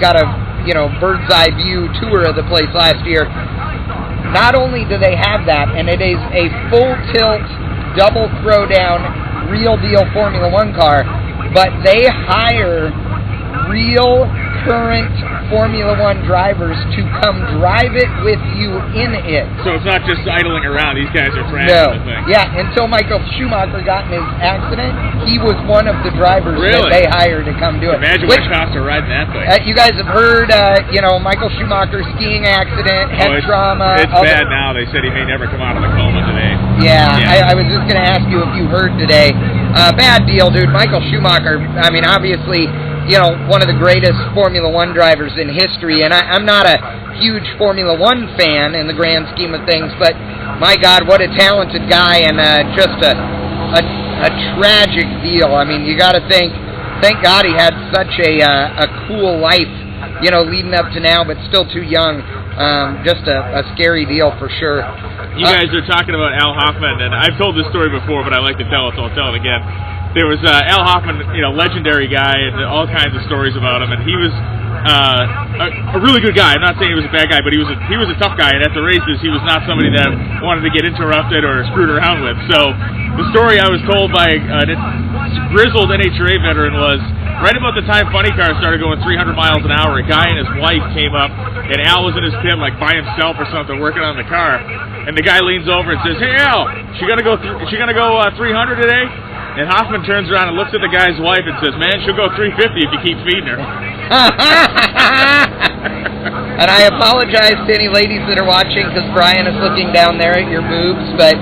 got a bird's eye view tour of the place last year. Not only do they have that, and it is a full tilt, double throwdown, real deal Formula One car, but they hire real current Formula One drivers to come drive it with you in it. So it's not just idling around. These guys are friends. No. The thing. Yeah, until Michael Schumacher got in his accident, he was one of the drivers that they hired to come do it. Imagine what it costs to ride that thing. You guys have heard, Michael Schumacher skiing accident, head trauma. It's bad now. They said he may never come out of the coma today. Yeah. I was just going to ask you if you heard today. Bad deal, dude. Michael Schumacher, I mean, obviously, one of the greatest Formula One drivers in history, and I'm not a huge Formula One fan in the grand scheme of things, but my God, what a talented guy, and just a tragic deal. I mean, you got to thank God he had such a cool life, leading up to now, but still too young. Just a scary deal for sure. You guys are talking about Al Hoffman, and I've told this story before, but I like to tell it, so I'll tell it again. There was Al Hoffman, legendary guy, and all kinds of stories about him. And he was a really good guy. I'm not saying he was a bad guy, but he was a tough guy. And at the races, he was not somebody that wanted to get interrupted or screwed around with. So the story I was told by a grizzled NHRA veteran was right about the time funny cars started going 300 miles an hour. A guy and his wife came up, and Al was in his pit like by himself or something, working on the car. And the guy leans over and says, "Hey Al, she gonna go 300 today?" And Hoffman turns around and looks at the guy's wife and says, "Man, she'll go 350 if you keep feeding her." And I apologize to any ladies that are watching because Brian is looking down there at your boobs, but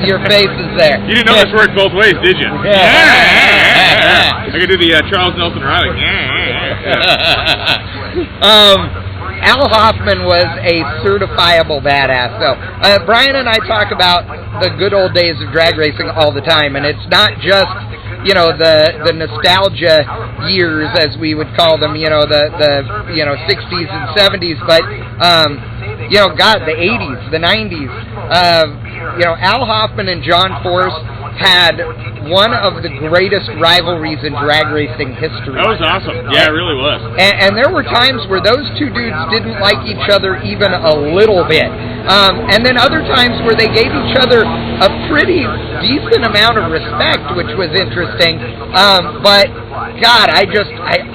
your face is there. You didn't know this worked both ways, did you? I could do the Charles Nelson Riley. Al Hoffman was a certifiable badass. So Brian and I talk about the good old days of drag racing all the time, and it's not just the nostalgia years, as we would call them, the 60s and 70s, but the 80s, the 90s. Al Hoffman and John Force had one of the greatest rivalries in drag racing history. That was awesome. Yeah, it really was. And there were times where those two dudes didn't like each other even a little bit. And then other times where they gave each other a pretty decent amount of respect, which was interesting. But, God, I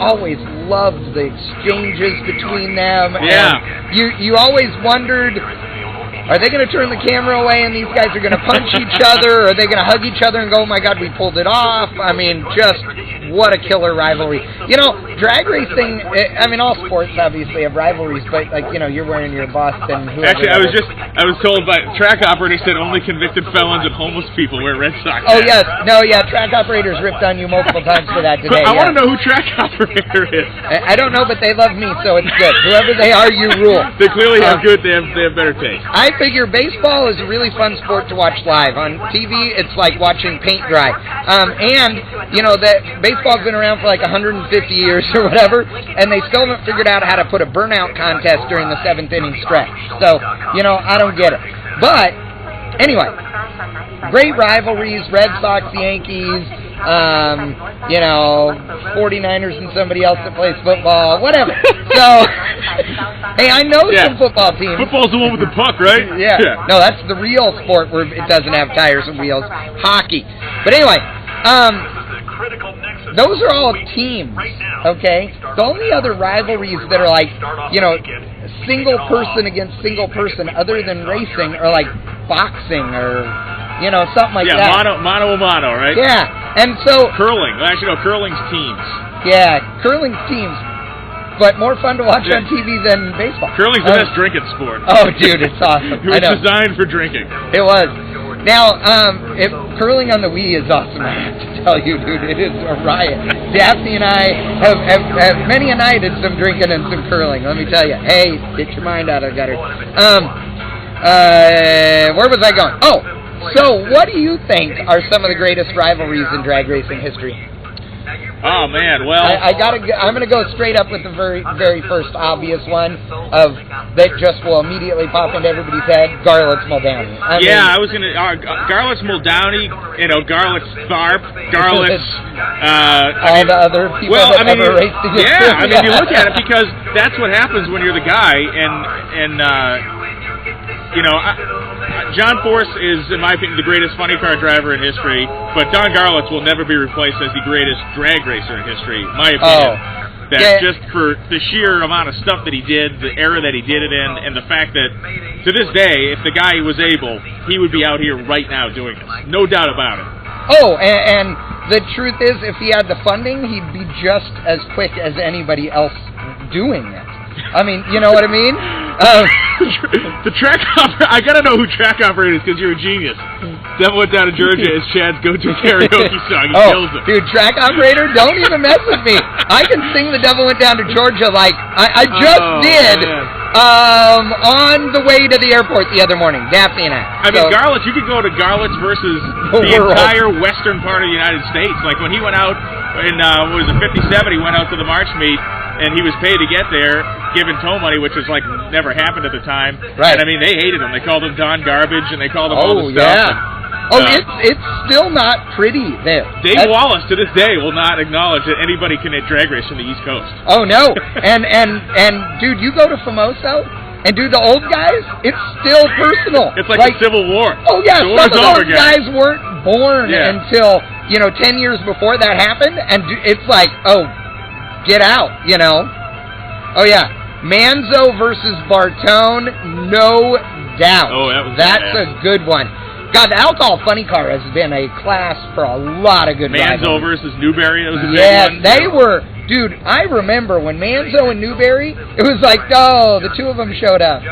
always loved the exchanges between them. Yeah. And you always wondered, are they going to turn the camera away and these guys are going to punch each other? Or are they going to hug each other and go, "Oh my God, we pulled it off"? I mean, just what a killer rivalry. Drag racing, all sports obviously have rivalries, but you're wearing your Boston. Actually, I was told by track operators that only convicted felons and homeless people wear Red Sox hats. Oh yes, no, yeah, track operators ripped on you multiple times for that today. I want to know who track operator is. I don't know, but they love me, so it's good. Whoever they are, you rule. They clearly have good. They have better taste. I figure baseball is a really fun sport to watch live. On TV, it's like watching paint dry. And that baseball's been around for like 150 years or whatever, and they still haven't figured out how to put a burnout contest during the 7th inning stretch. So, I don't get it. But, anyway, great rivalries, Red Sox, Yankees, 49ers and somebody else that plays football, whatever. So, hey, I know some football teams. Football's the one with the puck, right? Yeah. No, that's the real sport where it doesn't have tires and wheels. Hockey. But anyway, those are all teams, okay? The only other rivalries that are like, single person against single person other than racing are like boxing or, something like that. Yeah, mano a mano, right? Yeah. And so curling. Actually, no, curling's teams. Yeah, curling's teams. But more fun to watch on TV than baseball. Curling's the best drinking sport. Oh, dude, it's awesome. It was designed for drinking. It was. Now, curling on the Wii is awesome, I have to tell you, dude. It is a riot. Daphne and I have many a night had some drinking and some curling, let me tell you. Hey, get your mind out of the gutter. Where was I going? Oh, so what do you think are some of the greatest rivalries in drag racing history? Oh man, well, I'm gonna go straight up with the very first obvious one of that just will immediately pop into everybody's head. Garlics Muldowney. I was gonna Garlics Muldowney, Garlics Tharp, Garlics. All the other people that ever raced against him. I mean, you look at it because that's what happens when you're the guy, and John Force is, in my opinion, the greatest funny car driver in history, but Don Garlits will never be replaced as the greatest drag racer in history, in my opinion. Just for the sheer amount of stuff that he did, the era that he did it in, and the fact that, to this day, if the guy was able, he would be out here right now doing this. No doubt about it. Oh, and the truth is, if he had the funding, he'd be just as quick as anybody else doing it. I mean, you know what I mean? The track operator, I gotta know who track operator is because you're a genius. Devil Went Down to Georgia is Chad's go-to karaoke song. He kills it. Dude, track operator, don't even mess with me. I can sing The Devil Went Down to Georgia like I just did on the way to the airport the other morning. Daphne and I. I mean, Garlits, you could go to Garlits versus the entire western part of the United States. Like when he went out in, what was it, 57, he went out to the March meet, and he was paid to get there, given tow money, which was like never happened at the time. Right. And I mean, they hated him. They called him Don Garbage, and they called him all this stuff. It's still not pretty there. Dave Wallace, to this day, will not acknowledge that anybody can hit drag race from the East Coast. Oh, no. and dude, you go to Famoso, and dude, the old guys, it's still personal. It's like the Civil War. Oh, yeah, some of those guys weren't born until, 10 years before that happened, and it's like, oh, get out, Oh, yeah. Manzo versus Bartone, no doubt. Oh, That's a good one. God, the Alcohol Funny Car has been a class for a lot of good Manzo versus Newberry, that was a big one. They were, dude, I remember when Manzo and Newberry, it was like, oh, the two of them showed up.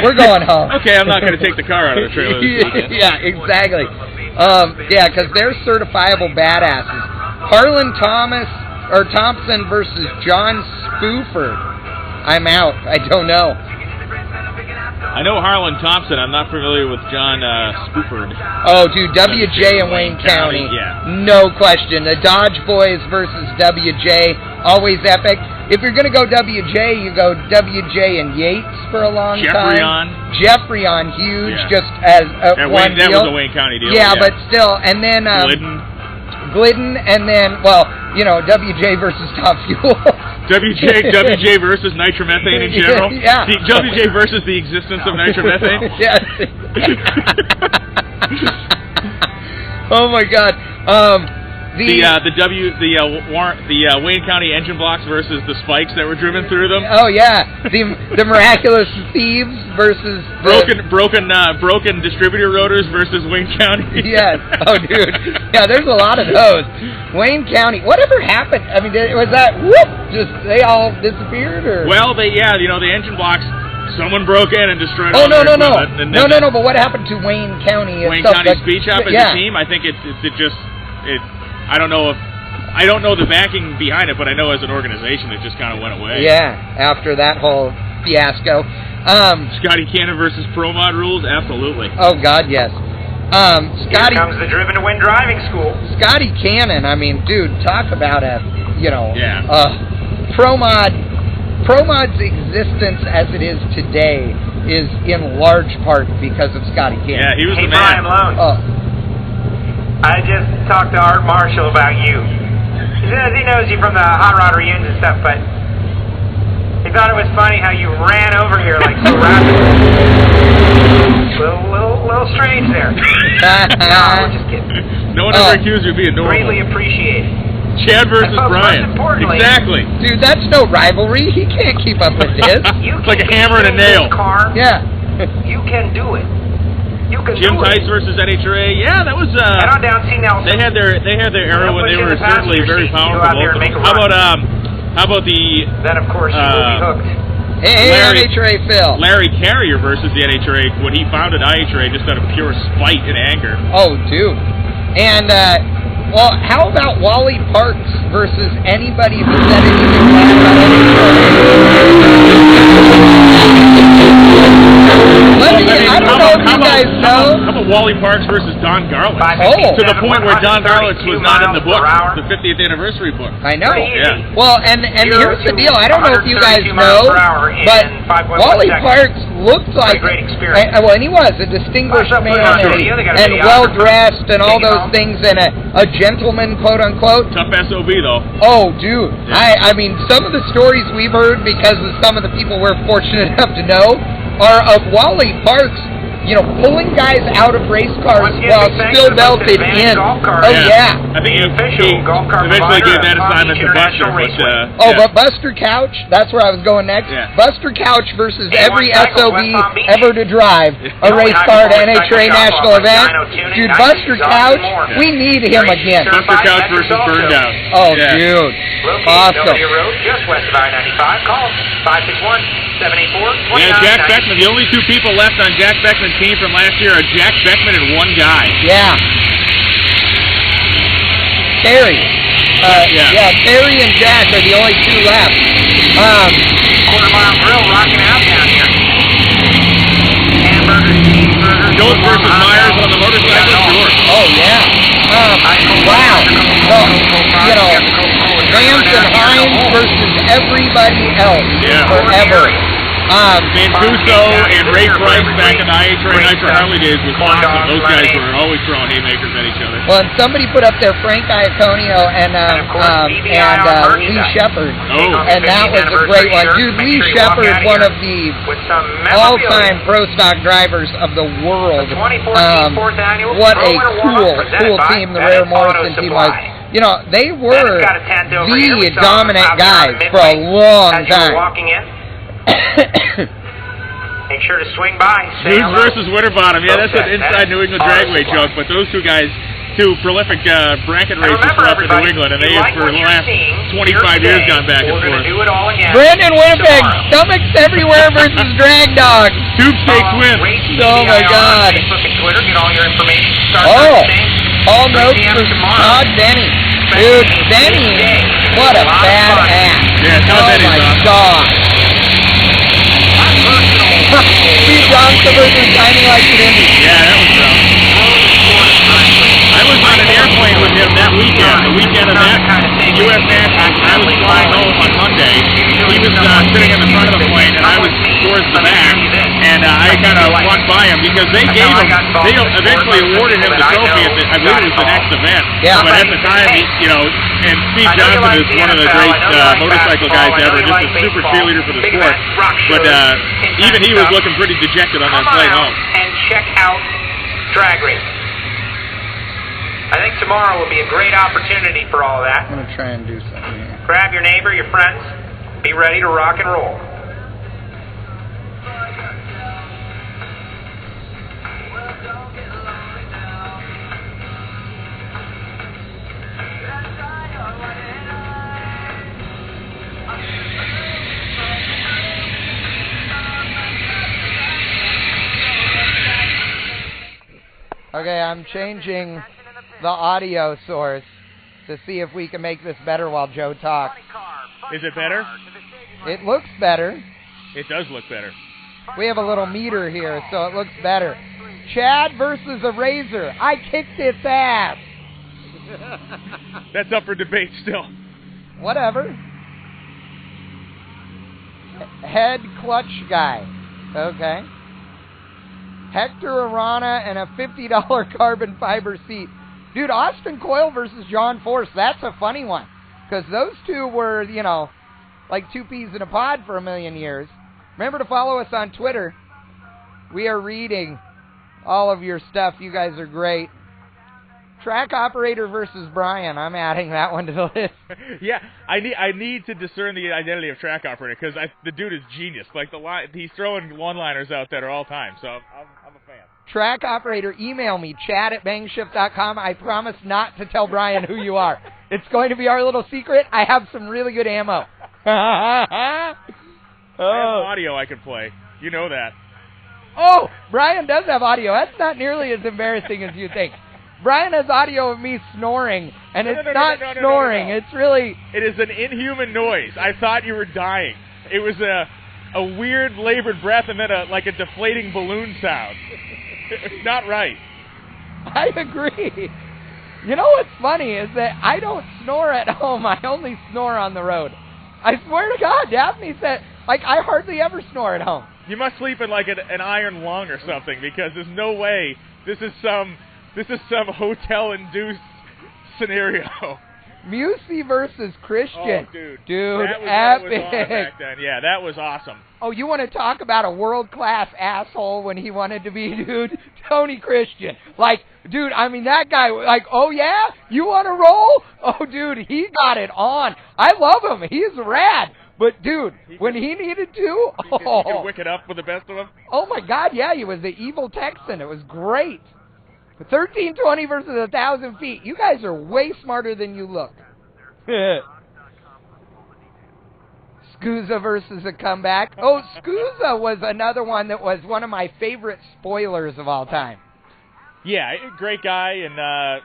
We're going home. Okay, I'm not going to take the car out of the trailer this weekend. Yeah, exactly. Because they're certifiable badasses. Harlan Thompson versus John Spooford. I'm out. I don't know. I know Harlan Thompson. I'm not familiar with John Spooford. Oh, dude, WJ and Wayne County. No question. The Dodge Boys versus WJ. Always epic. If you're going to go WJ, you go WJ and Yates for a long time. Jeffrey on huge, just as one deal. That was a Wayne County deal. Yeah, but still. And then Glidden, and then, WJ versus Top Fuel. WJ versus nitromethane in general? Yeah. WJ versus the existence of nitromethane? Yes. Oh my God. The Wayne County engine blocks versus the spikes that were driven through them. Oh yeah, the miraculous thieves versus broken distributor rotors versus Wayne County. Yes. Oh dude, yeah. There's a lot of those. Wayne County. Whatever happened? I mean, was that just they all disappeared or? Well, the engine blocks. Someone broke in and destroyed. Oh no! But what happened to Wayne County? Wayne County Speed Shop as a team. I think it. I don't know the backing behind it, but I know as an organization it just kind of went away. Yeah, after that whole fiasco. Scotty Cannon versus Pro Mod rules, absolutely. Oh God, yes. Scotty. Here comes the Driven to Win driving school. Scotty Cannon. I mean, dude, talk about Pro Mod's existence as it is today is in large part because of Scotty Cannon. Yeah, he was the Brian man. Malone. Oh. I just talked to Art Marshall about you. He says he knows you from the Hot Rod reunions and stuff, but he thought it was funny how you ran over here like so rapidly. Little strange there. No, we're just kidding. No one ever accused you of being normal. Greatly appreciated. Chad versus Brian. Exactly. Dude, that's no rivalry. He can't keep up with this. It's like a hammer and a nail. Car, yeah. You can do it. Jim Tice versus NHRA. Yeah, that was. Head on down, see Nelson. They had their era when they were certainly very powerful. How about the? Then of course you will be hooked. Hey, NHRA Phil. Larry Carrier versus the NHRA when he founded IHRA just out of pure spite and anger. Oh, dude. And how about Wally Parks versus anybody who said anything bad about NHRA? I don't know if you guys know. How about Wally Wally Parks versus Don Garlits. Oh. To the point where Don Garlits was not in the book, the 50th anniversary book. I know. Yeah. Well, and here's the deal. I don't know if you guys know, but Wally Parks looked like, well, and he was a distinguished man and well-dressed and all those things, and a gentleman, quote-unquote. Tough SOB, though. Oh, dude. Yeah. I mean, some of the stories we've heard because of some of the people we're fortunate enough to know are of Wally Parks, you know, pulling guys out of race cars while still belted in. Oh, yeah. I think he eventually gave that assignment to Buster. But Buster Couch, that's where I was going next. Yeah. Buster Couch versus every SOB ever to drive a race car at NHRA National event. Dude, Buster Couch, we need him again. Buster Couch versus Burndown. Oh, dude. Awesome. Just west of I-95. Call 561-784-2990. Yeah, Jack Beckman. The only two people left on Jack Beckman's team from last year are Jack Beckman and one guy. Yeah. Terry. Terry and Jack are the only two left. Quarter-mile grill rocking out down here. Hamburgers, cheeseburgers. Jones versus Myers on the motorcycle? Sure. Oh, yeah. Wow. So, you know, Vance and Hines versus everybody else forever. Mancuso and Ray Price back in the IHRA Nitro Harley days was awesome. Those guys were always throwing haymakers at each other. Well, and somebody put up there Frank Iaconio and Lee Shepard. Oh. And that was a great one. Dude, Lee Shepard, one of the all-time pro stock drivers of the world. What a cool team the Rare Morrison team was. You know, they were the dominant guys for a long time. Make sure to swing by. Dudes versus Winterbottom. Yeah, that's an inside New England dragway joke, but those two guys, two prolific bracket racers throughout New England, and they have for the last 25 years gone back and forth. Brandon Winnipeg, stomachs everywhere versus Drag Dog. Tube Stakes win. Oh my God. All notes for Todd Denny. Dude, Denny, what a badass. Yeah, Todd Denny's my God. Steve Johnson versus Tiny Like an Indy. Yeah, that was rough. I was on an airplane with him that weekend, the weekend of that U.S. National. I was flying home on Monday. He was sitting in the front of the plane, and I was towards the back. And I kind of walked by him because they eventually awarded him the trophy at I believe it was the next event. Yeah. But at the time, and Steve Johnson is one of the great motorcycle guys ever, just a super cheerleader for the sport. But even he was looking pretty dejected on that flight home. And check out drag racing. I think tomorrow will be a great opportunity for all of that. I'm going to try and do something here. Grab your neighbor, your friends, be ready to rock and roll. Okay, I'm changing the audio source to see if we can make this better while Joe talks. Is it better? It looks better. It does look better. We have a little meter here, so it looks better. Chad versus a Razor. I kicked its ass. That's up for debate still. Whatever. Head clutch guy. Okay. Hector Arana and a $50 carbon fiber seat. Dude, Austin Coyle versus John Force. That's a funny one. Because those two were, like two peas in a pod for a million years. Remember to follow us on Twitter. We are reading all of your stuff. You guys are great. Track operator versus Brian. I'm adding that one to the list. Yeah, I need to discern the identity of track operator because the dude is genius. Like he's throwing one-liners out that are all time. So I'm a fan. Track operator, email me, chad@bangshift.com. I promise not to tell Brian who you are. It's going to be our little secret. I have some really good ammo. I have audio I can play. You know that. Oh, Brian does have audio. That's not nearly as embarrassing as you think. Brian has audio of me snoring, and it's not snoring. It's really... It is an inhuman noise. I thought you were dying. It was a weird labored breath and then a deflating balloon sound. Not right. I agree. You know what's funny is that I don't snore at home. I only snore on the road. I swear to God, Daphne said, like, I hardly ever snore at home. You must sleep in like an iron lung or something, because there's no way this is some hotel-induced scenario. Musey versus Christian. Oh, dude. Dude, that was epic. What was on back then. Yeah, that was awesome. Oh, you want to talk about a world-class asshole when he wanted to be, dude? Tony Christian. Like, dude, I mean, that guy, like, oh, yeah? You want to roll? Oh, dude, he got it on. I love him. He's rad. But, dude, when he needed to, he could wick it up with the best of them. Oh, my God, yeah, he was the evil Texan. It was great. 1320 versus 1,000 feet. You guys are way smarter than you look. Scusa versus a comeback. Oh, Scusa was another one that was one of my favorite spoilers of all time. Yeah, great guy and,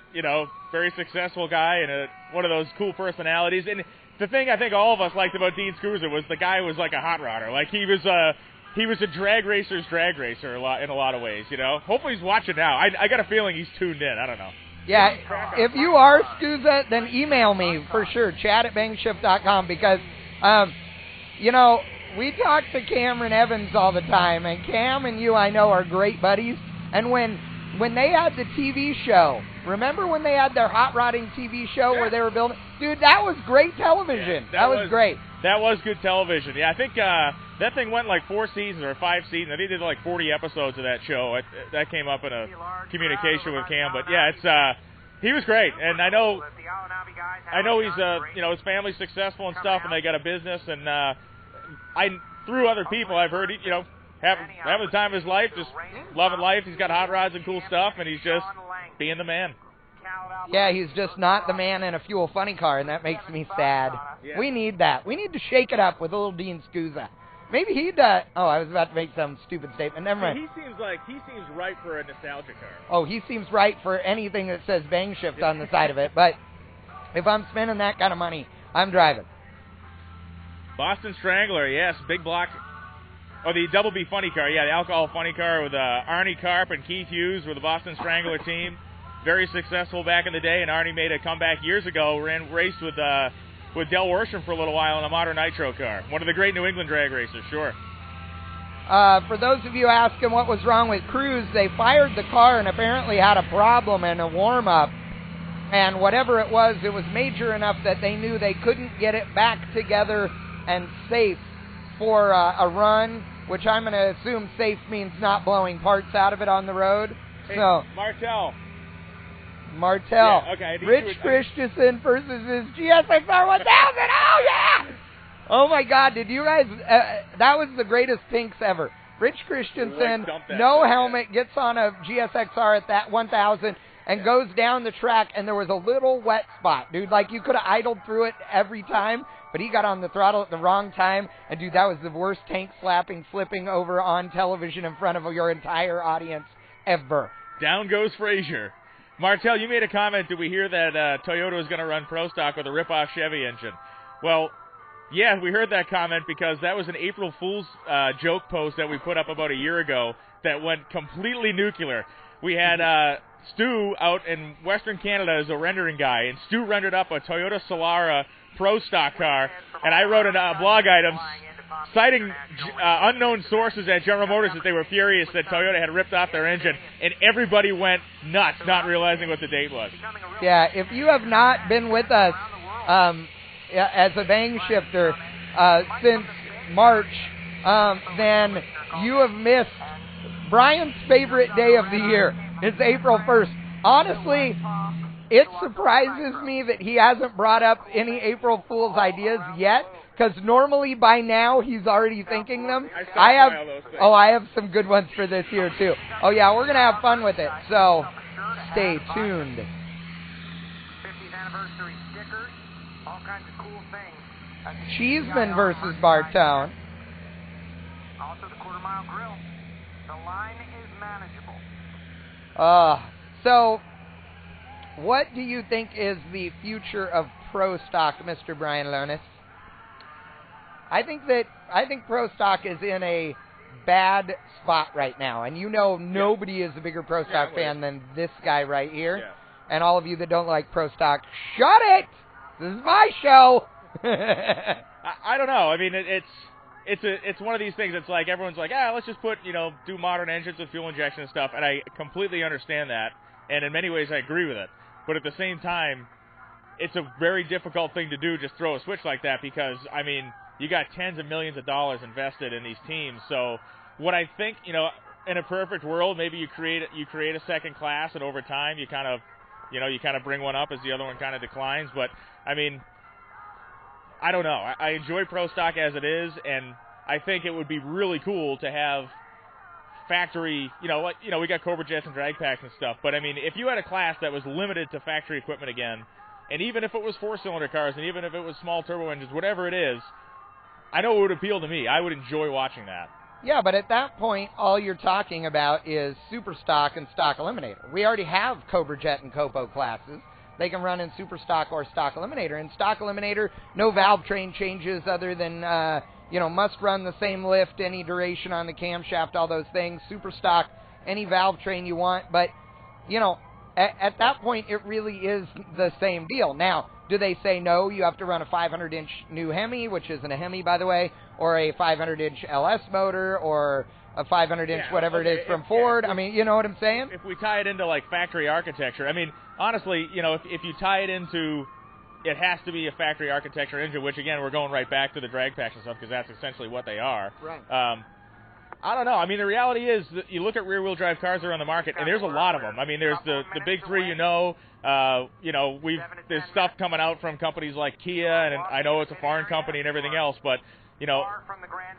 very successful guy and one of those cool personalities. And the thing I think all of us liked about Dean Scusa was the guy was like a hot rodder. Like, he was a drag racer's drag racer in a lot of ways, you know. Hopefully he's watching now. I got a feeling he's tuned in. I don't know. Yeah, if you are Scusa, then email me for sure, chat@bangshift.com, because, we talk to Cameron Evans all the time, and Cam and you, I know, are great buddies. And when they had the TV show, remember when they had their hot rodding TV show where they were building? Dude, that was great television. Yeah, that was great. That was good television. Yeah, I think that thing went like 4 seasons or 5 seasons. I think they did like 40 episodes of that show. That came up in a communication with Cam. But yeah, he was great, and I know he's his family's successful and stuff, and they got a business. And through other people, I've heard having the time of his life, just loving life. He's got hot rods and cool stuff, and he's just being the man. Yeah, he's just not the man in a fuel funny car, and that makes me sad. Yeah. We need that. We need to shake it up with a little Dean Scusa. Maybe he'd, I was about to make some stupid statement. Never mind. He seems right for a nostalgia car. Oh, he seems right for anything that says BangShift on the side of it. But if I'm spending that kind of money, I'm driving. Boston Strangler, yes, big block. Oh, the Double B funny car, yeah, the alcohol funny car with Arnie Karp and Keith Hughes were the Boston Strangler team. Very successful back in the day, and Arnie made a comeback years ago, raced with Del Worsham for a little while in a modern nitro car. One of the great New England drag racers, sure. For those of you asking what was wrong with Cruz, they fired the car and apparently had a problem in a warm-up. And whatever it was major enough that they knew they couldn't get it back together and safe for a run, which I'm going to assume safe means not blowing parts out of it on the road. Hey, so Martel. Yeah, okay, Rich Christensen versus his GSXR 1000. Oh, yeah! Oh, my God. Did you guys... that was the greatest tinks ever. Rich Christensen, no helmet, gets on a GSXR at that 1000 and goes down the track, and there was a little wet spot, dude. Like, you could have idled through it every time, but he got on the throttle at the wrong time, and, dude, that was the worst tank slapping, flipping over on television in front of your entire audience ever. Down goes Frazier. Martel, you made a comment. Did we hear that Toyota was going to run Pro Stock with a rip-off Chevy engine? Well, yeah, we heard that comment because that was an April Fool's joke post that we put up about a year ago that went completely nuclear. We had Stu out in Western Canada as a rendering guy, and Stu rendered up a Toyota Solara Pro Stock car, and I wrote a blog item citing unknown sources at General Motors that they were furious that Toyota had ripped off their engine, and everybody went nuts, not realizing what the date was. Yeah, if you have not been with us as a bang shifter since March, then you have missed Brian's favorite day of the year. It's April 1st. Honestly, it surprises me that he hasn't brought up any April Fool's ideas yet, because normally by now he's already thinking them. I have some good ones for this year too. Oh yeah, we're gonna have fun with it. So stay tuned. 50th anniversary stickers, all kinds of cool things. Cheeseman versus Bartone. Also the quarter-mile grill. The line is manageable. So what do you think is the future of Pro Stock, Mr. Brian Lonis? I think Pro Stock is in a bad spot right now. And you know nobody is a bigger Pro Stock fan than this guy right here. Yeah. And all of you that don't like Pro Stock, shut it! This is my show! I don't know. I mean, it's one of these things. It's like everyone's like, let's just do modern engines with fuel injection and stuff. And I completely understand that. And in many ways, I agree with it. But at the same time, it's a very difficult thing to do, just throw a switch like that, because, I mean, you got tens of millions of dollars invested in these teams. So what I think, in a perfect world, maybe you create a second class, and over time you kind of bring one up as the other one kind of declines. But, I mean, I don't know. I enjoy Pro Stock as it is, and I think it would be really cool to have factory, we got Cobra Jets and drag packs and stuff, but I mean, if you had a class that was limited to factory equipment again, and even if it was 4-cylinder cars, and even if it was small turbo engines, whatever it is, I know it would appeal to me. I would enjoy watching that. Yeah, but at that point, all you're talking about is Super Stock and Stock Eliminator. We already have Cobra Jet and Copo classes. They can run in Super Stock or Stock Eliminator. In Stock Eliminator, no valve train changes other than, must run the same lift, any duration on the camshaft, all those things. Super Stock, any valve train you want. But, at that point, it really is the same deal. Now, do they say, no, you have to run a 500-inch new Hemi, which isn't a Hemi, by the way, or a 500-inch LS motor, or a 500-inch whatever it is from Ford? I mean, you know what I'm saying? If we tie it into, like, factory architecture, I mean, honestly, if you tie it into, it has to be a factory architecture engine, which, again, we're going right back to the drag packs and stuff, because that's essentially what they are. Right. I don't know. I mean, the reality is that you look at rear-wheel drive cars that are on the market, and there's a lot of them. I mean, there's the big three, there's stuff coming out from companies like Kia, and I know it's a foreign company and everything else, but,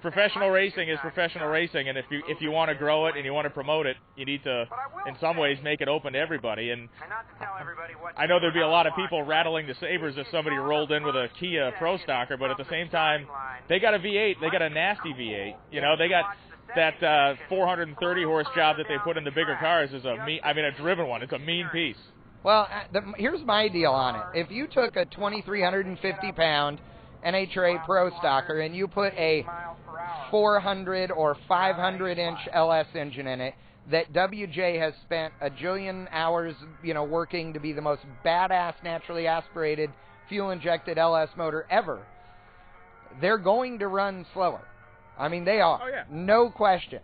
professional racing is professional racing, and if you want to grow it and you want to promote it, you need to, in some ways, make it open to everybody. And I know there'd be a lot of people rattling the sabers if somebody rolled in with a Kia Pro Stocker, but at the same time, they got a V8. They got a nasty V8. They got that 430 horse job that they put in the bigger cars is a driven one. It's a mean piece. Well, here's my deal on it. If you took a 2,350-pound NHRA Pro Stocker and you put a 400 or 500-inch LS engine in it that WJ has spent a jillion hours, working to be the most badass naturally aspirated fuel-injected LS motor ever, they're going to run slower. I mean, they are. Oh, yeah. No question.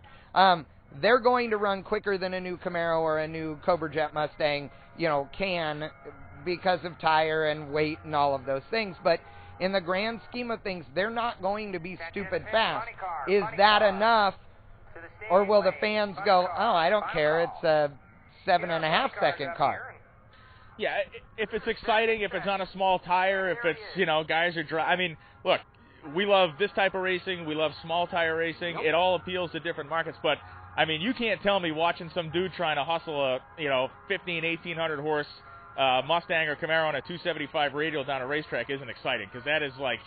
They're going to run quicker than a new Camaro or a new Cobra Jet Mustang, can, because of tire and weight and all of those things. But in the grand scheme of things, they're not going to be stupid fast. Is that enough? Or will the fans go, oh, I don't care, it's a 7.5-second car? Yeah, if it's exciting, if it's on a small tire, if it's, guys are driving. I mean, look, we love this type of racing. We love small tire racing. It all appeals to different markets. But, I mean, you can't tell me watching some dude trying to hustle a, 1,800 horse Mustang or Camaro on a 275 radial down a racetrack isn't exciting, because that is like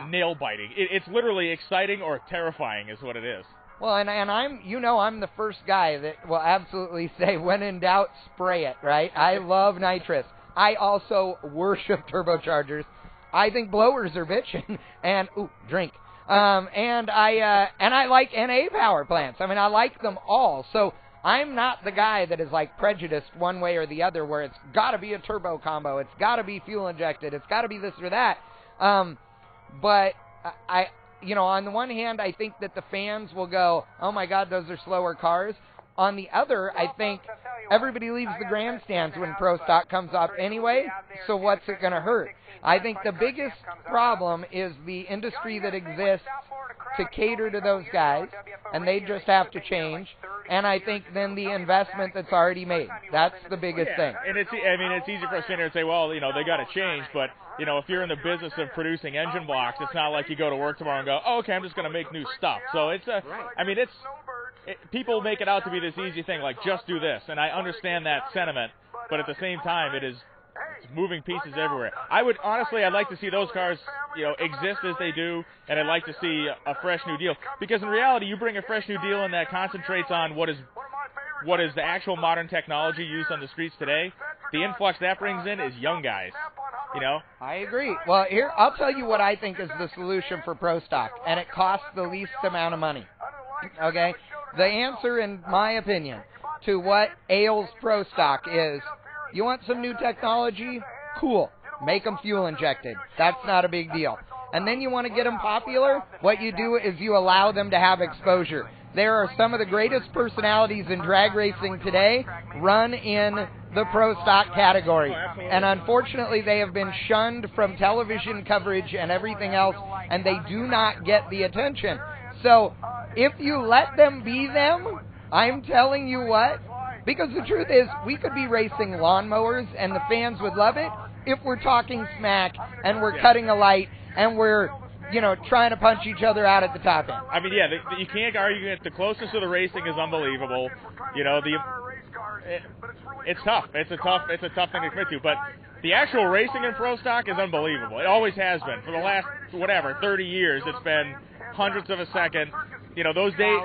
nail-biting. It's literally exciting or terrifying is what it is. Well, and I'm the first guy that will absolutely say, when in doubt, spray it, right? I love nitrous. I also worship turbochargers. I think blowers are bitchin', and drink. And I like NA power plants. I mean, I like them all. So I'm not the guy that is like prejudiced one way or the other, where it's got to be a turbo combo, it's got to be fuel injected, it's got to be this or that. But on the one hand, I think that the fans will go, oh my God, those are slower cars. On the other, I think everybody leaves the grandstands when Pro Stock comes up anyway, so what's it going to hurt? I think the biggest problem is the industry that exists to cater to those guys, and they just have to change. And I think then the investment that's already made, that's the biggest thing. And it's easy for us to sit here and say, well, they got to change, but if you're in the business of producing engine blocks, it's not like you go to work tomorrow and go, oh, okay, I'm just going to make new stuff. So people make it out to be this easy thing, like just do this, and I understand that sentiment, but at the same time, it's moving pieces everywhere. I'd like to see those cars, exist as they do, and I'd like to see a fresh new deal. Because in reality, you bring a fresh new deal and that concentrates on what is the actual modern technology used on the streets today. The influx that brings in is young guys. I agree. Well, here, I'll tell you what I think is the solution for Pro Stock, and it costs the least amount of money. Okay? The answer, in my opinion, to what ails Pro Stock is, you want some new technology? Cool. Make them fuel injected. That's not a big deal. And then you want to get them popular? What you do is you allow them to have exposure. There are some of the greatest personalities in drag racing today run in the Pro Stock category. And unfortunately, they have been shunned from television coverage and everything else, and they do not get the attention. So if you let them be them, I'm telling you what, because the truth is, we could be racing lawnmowers and the fans would love it if we're talking smack and we're cutting a light and we're, trying to punch each other out at the top end. I mean, you can't argue that the closeness of the racing is unbelievable. It's tough. It's a tough thing to commit to. But the actual racing in Pro Stock is unbelievable. It always has been. For the last, 30 years, it's been hundredths of a second. Those days,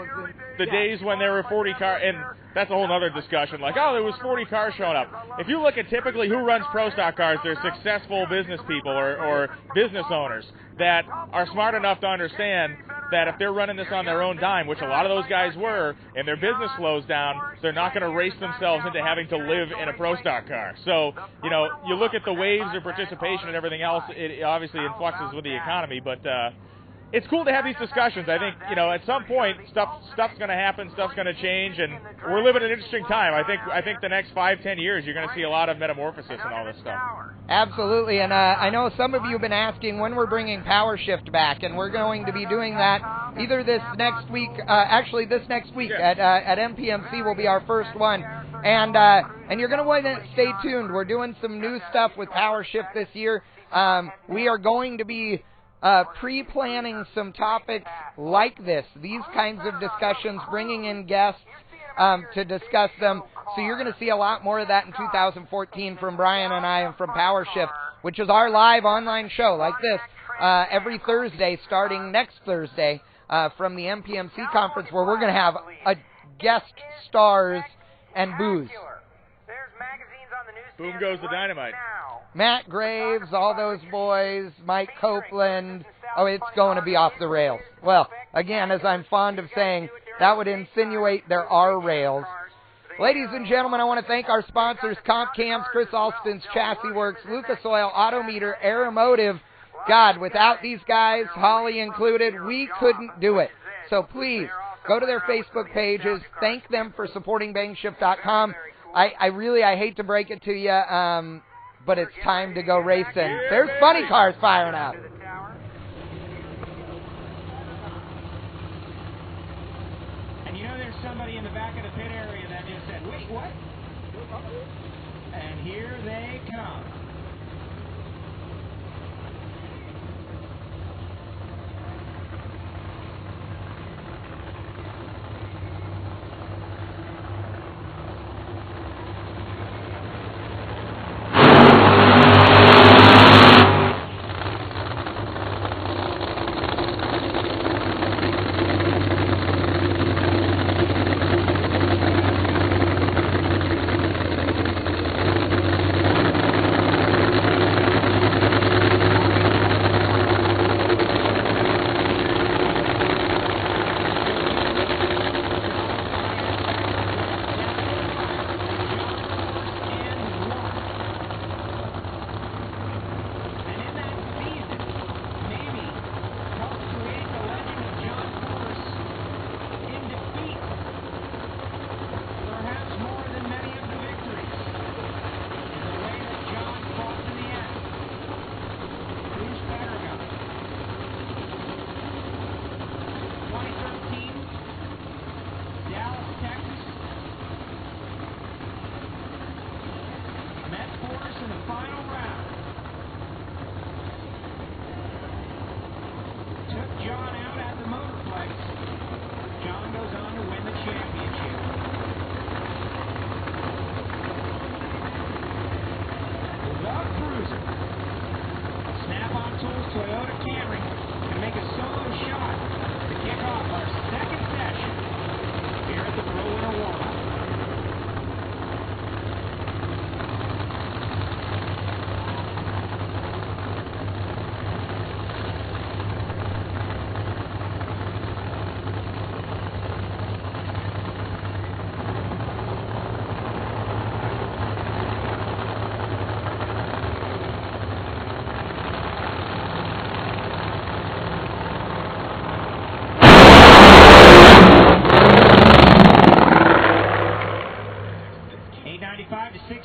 the days when there were 40 cars, and that's a whole other discussion. Like, there was 40 cars showing up. If you look at typically who runs Pro Stock cars, they're successful business people or business owners that are smart enough to understand that if they're running this on their own dime, which a lot of those guys were, and their business slows down, they're not going to race themselves into having to live in a Pro Stock car. So, you look at the waves of participation and everything else, it obviously influxes with the economy, but it's cool to have these discussions. I think, at some point, stuff's going to happen, stuff's going to change, and we're living an interesting time. I think the next 5-10 years, you're going to see a lot of metamorphosis and all this stuff. Absolutely, and I know some of you have been asking when we're bringing PowerShift back, and we're going to be doing that either this next week, this next week at MPMC will be our first one, and you're going to want to stay tuned. We're doing some new stuff with PowerShift this year. We are going to be pre-planning some topics like this, these kinds of discussions, bringing in guests to discuss them. So you're going to see a lot more of that in 2014 from Brian and I and from PowerShift, which is our live online show like this every Thursday, starting next Thursday from the MPMC conference, where we're going to have guest stars and booze. Boom goes the dynamite. Matt Graves, all those boys, Mike Copeland. Oh, it's going to be off the rails. Well, again, as I'm fond of saying, that would insinuate there are rails. Ladies and gentlemen, I want to thank our sponsors, Comp Cams, Chris Alston's Chassis Works, Lucas Oil, Autometer, Aeromotive. God, without these guys, Holly included, we couldn't do it. So please, go to their Facebook pages. Thank them for supporting BangShift.com. I hate to break it to you, but it's time to go racing. There's funny cars firing up. And there's somebody in the back of the pit area that just said, wait, what? And here they come.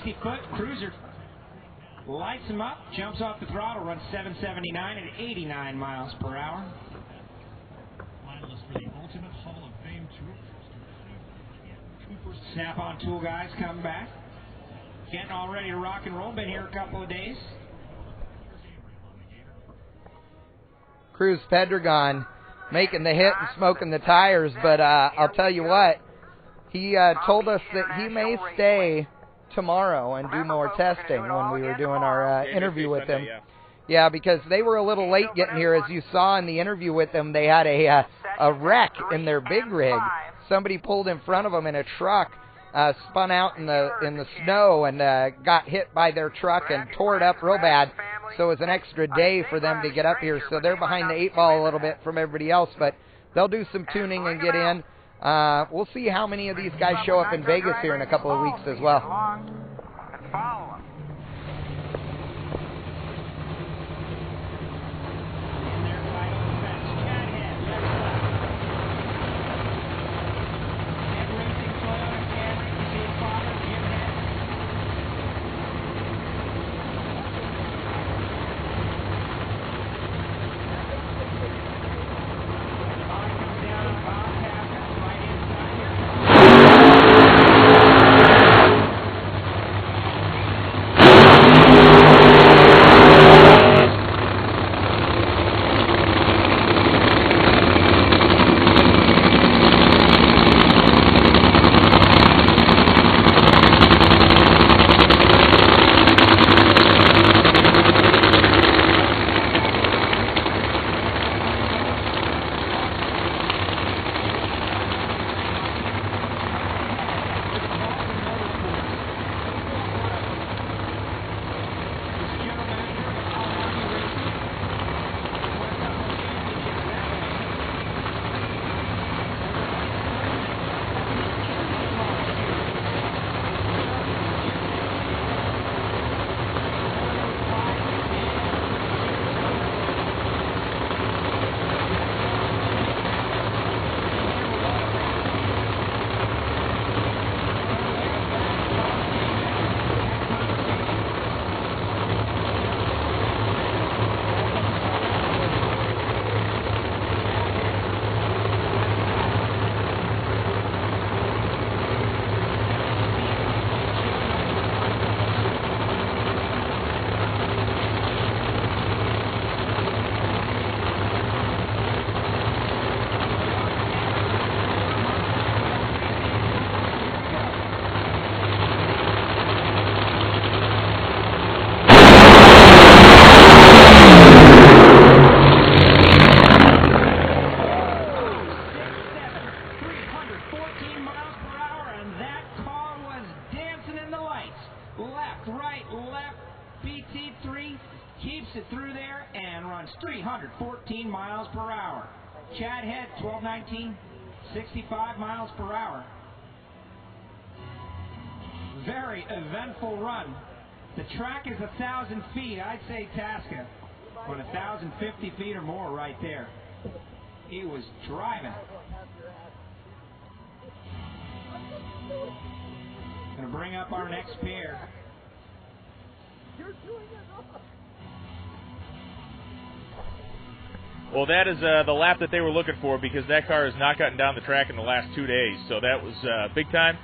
60-foot cruiser. Lights him up, jumps off the throttle, runs 779 at 89 miles per hour. Finalist for the Ultimate Hall of Fame Tour. Snap-on tool guys come back. Getting all ready to rock and roll. Been here a couple of days. Cruz Pedregon making the hit and smoking the tires, but I'll tell you what, he told us that he may stay tomorrow and do more testing when we were doing our interview with him. Yeah, because they were a little late getting here. As you saw in the interview with them, they had a wreck in their big rig. Somebody pulled in front of them in a truck, spun out in the snow and got hit by their truck and tore it up real bad. So it was an extra day for them to get up here. So they're behind the 8 ball a little bit from everybody else, but they'll do some tuning and get in. We'll see how many of these guys show up in Vegas here in a couple of weeks as well. PT3 keeps it through there and runs 314 miles per hour. Chad Head, 1219, 65 miles per hour. Very eventful run. The track is 1,000 feet. I'd say Tasca, but 1,050 feet or more right there. He was driving. Gonna bring up our next pair. Well, that is the lap that they were looking for, because that car has not gotten down the track in the last 2 days. So that was big time.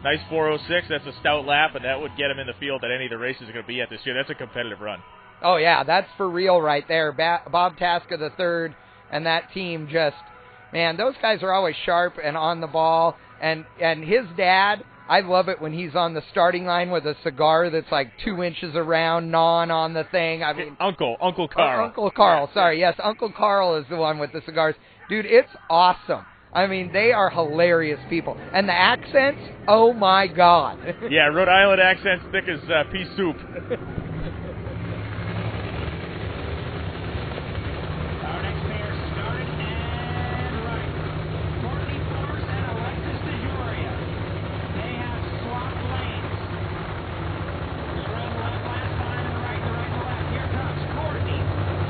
Nice 406. That's a stout lap, and that would get him in the field that any of the races are going to be at this year. That's a competitive run. Oh, yeah, that's for real right there. Bob Tasca III and that team just, man, those guys are always sharp and on the ball. And his dad, I love it when he's on the starting line with a cigar that's like 2 inches around, gnawing on the thing. I mean, Uncle Carl. Uncle Carl, sorry. Yes, Uncle Carl is the one with the cigars. Dude, it's awesome. I mean, they are hilarious people. And the accents, oh, my God. Yeah, Rhode Island accents thick as pea soup. Our next pair started and right. Courtney Force and Alexis DeJoria. They have swapped lanes. We ran left last time and right to left. Here comes Courtney Force.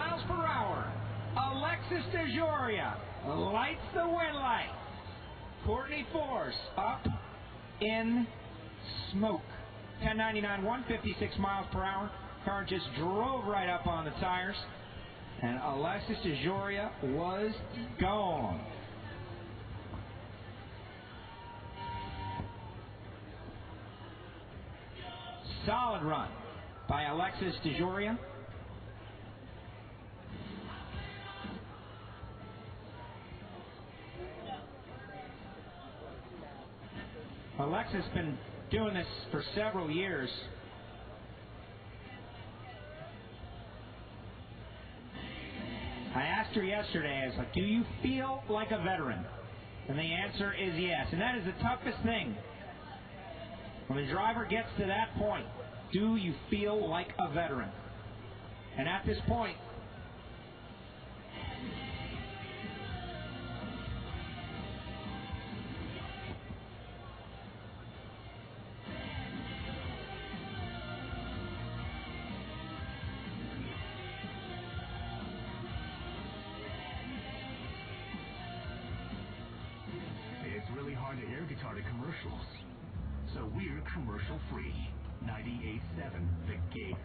miles per hour. Alexis DeJoria lights the win light. Courtney Force up in smoke. 1099, 156 miles per hour. Car just drove right up on the tires. And Alexis DeJoria was gone. Solid run by Alexis DeJoria. Alexis been doing this for several years. I asked her yesterday, I was like, do you feel like a veteran? And the answer is yes. And that is the toughest thing. When the driver gets to that point, do you feel like a veteran? And at this point, it's really hard to air guitar to commercials. So we're commercial free. 98.7 The Gate.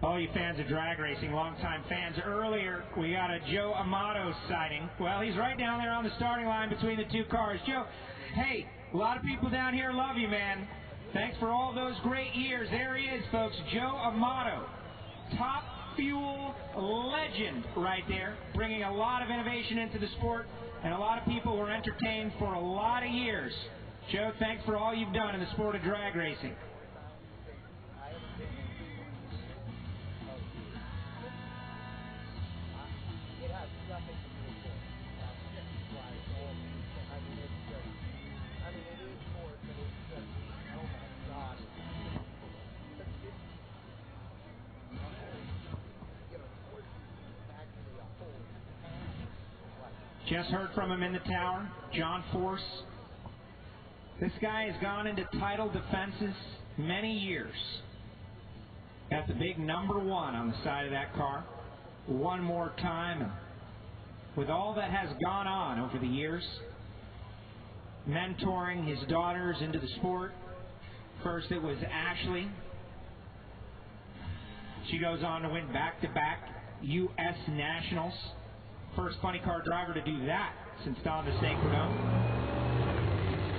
all you fans of drag racing, longtime fans, earlier we got a Joe Amato sighting. Well, he's right down there on the starting line between the two cars. Joe, hey, a lot of people down here love you, man. Thanks for all those great years. There he is, folks, Joe Amato. Top Fuel legend right there, bringing a lot of innovation into the sport, and a lot of people were entertained for a lot of years. Joe, thanks for all you've done in the sport of drag racing. It has nothing to do with sports. That's just why I mean, it's just, I mean, it is sports, but it's just, oh my God. You know, sports is actually a whole path. Just heard from him in the tower, John Force. This guy has gone into title defenses many years. Got the big number 1 on the side of that car. One more time. And with all that has gone on over the years, mentoring his daughters into the sport. First it was Ashley. She goes on to win back-to-back U.S. Nationals. First funny car driver to do that since Don the Sacred Oak.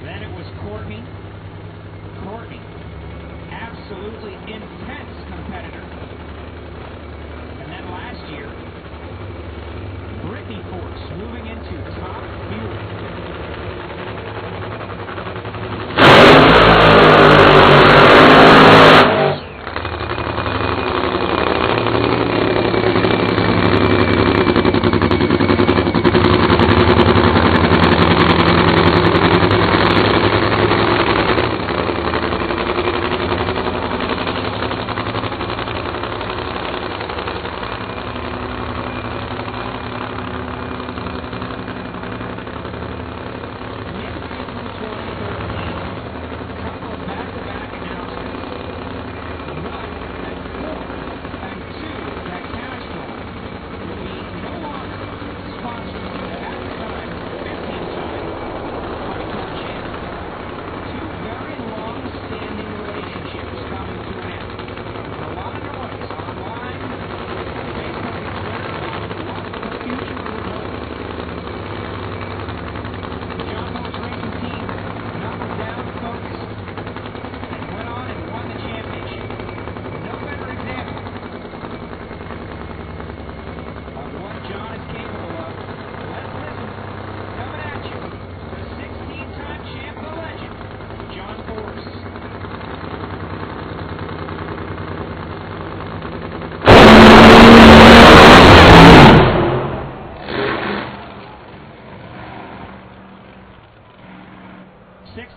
Then it was Courtney. Courtney, absolutely intense competitor. And then last year, Brittany Force moving into Top Fuel.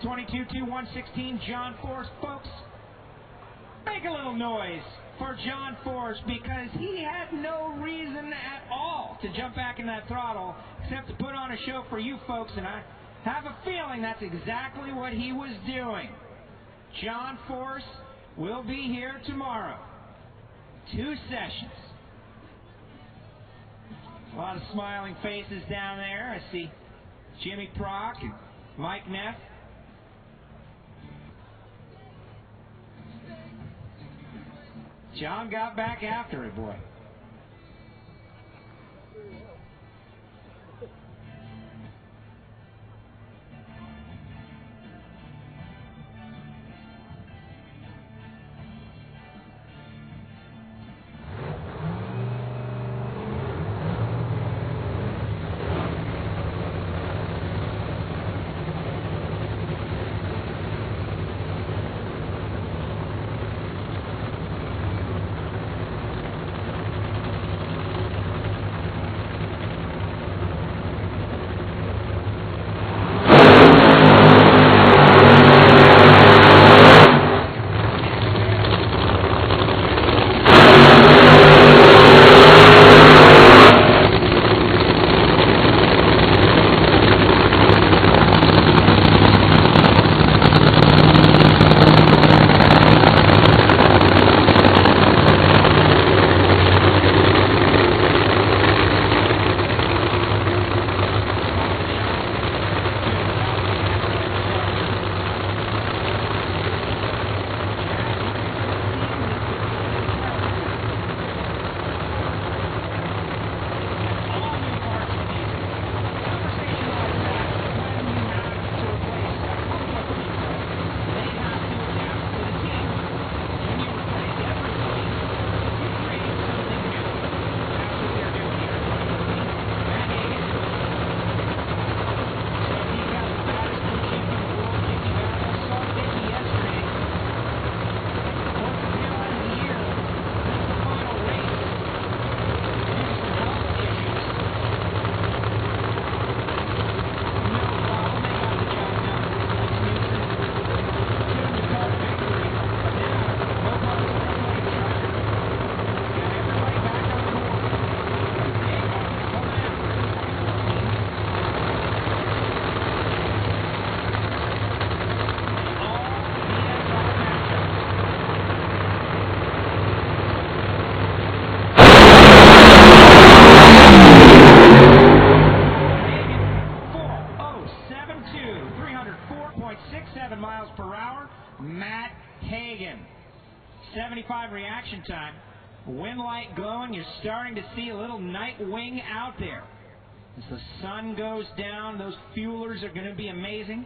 622-116, John Force. Folks, make a little noise for John Force, because he had no reason at all to jump back in that throttle except to put on a show for you folks, and I have a feeling that's exactly what he was doing. John Force will be here tomorrow. 2 sessions. A lot of smiling faces down there. I see Jimmy Prock and Mike Neff. John got back after it, boy. Matt Hagan. 75 reaction time. Wind light glowing. You're starting to see a little night wing out there. As the sun goes down, those fuelers are going to be amazing.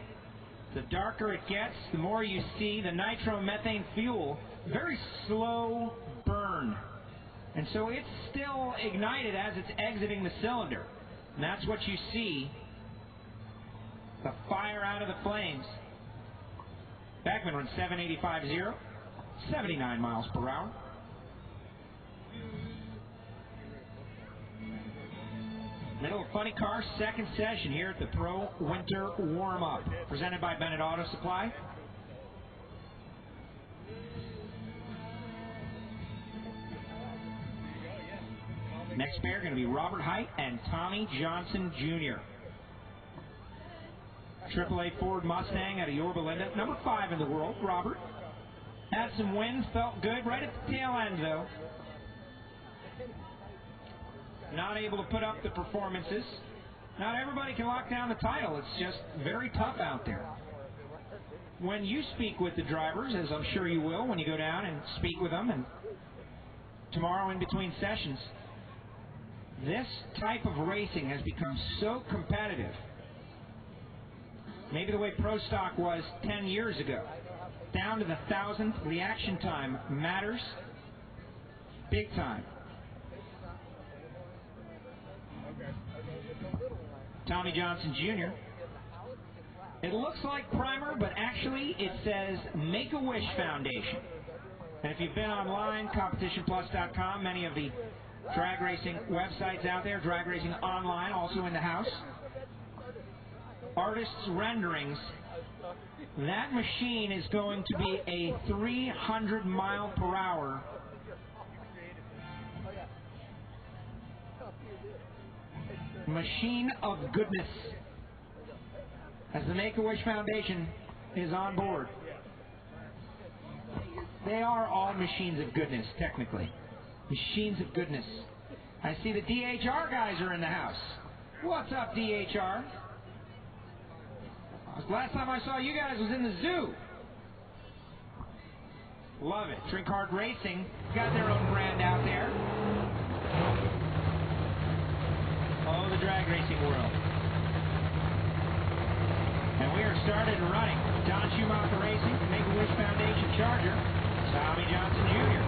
The darker it gets, the more you see the nitromethane fuel. Very slow burn. And so it's still ignited as it's exiting the cylinder. And that's what you see. The fire out of the flames. Beckman runs 785.0, 79 miles per hour. Middle of funny car, second session here at the Pro Winter Warm-Up, presented by Bennett Auto Supply. Next pair going to be Robert Height and Tommy Johnson Jr. AAA Ford Mustang out of Yorba Linda, number 5 in the world. Robert had some wins, felt good right at the tail end though. Not able to put up the performances. Not everybody can lock down the title. It's just very tough out there. When you speak with the drivers, as I'm sure you will when you go down and speak with them, and tomorrow in between sessions, this type of racing has become so competitive. Maybe the way Pro Stock was 10 years ago. Down to the 1,000th reaction time matters big time. Tommy Johnson Jr. It looks like primer, but actually it says Make-A-Wish Foundation. And if you've been online, competitionplus.com, many of the drag racing websites out there, drag racing online, also in the house, artists' renderings, that machine is going to be a 300 mile per hour machine of goodness, as the Make-A-Wish Foundation is on board. They are all machines of goodness, technically. Machines of goodness. I see the DHR guys are in the house. What's up, DHR? Last time I saw you guys was in the zoo. Love it. Trinkard Racing got their own brand out there. Oh, the drag racing world. And we are started and running. Don Schumacher Racing, Make-A-Wish Foundation Charger, Tommy Johnson Jr.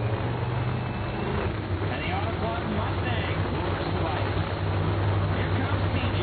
And the Auto Club Mustang roars to life. Here comes CJ.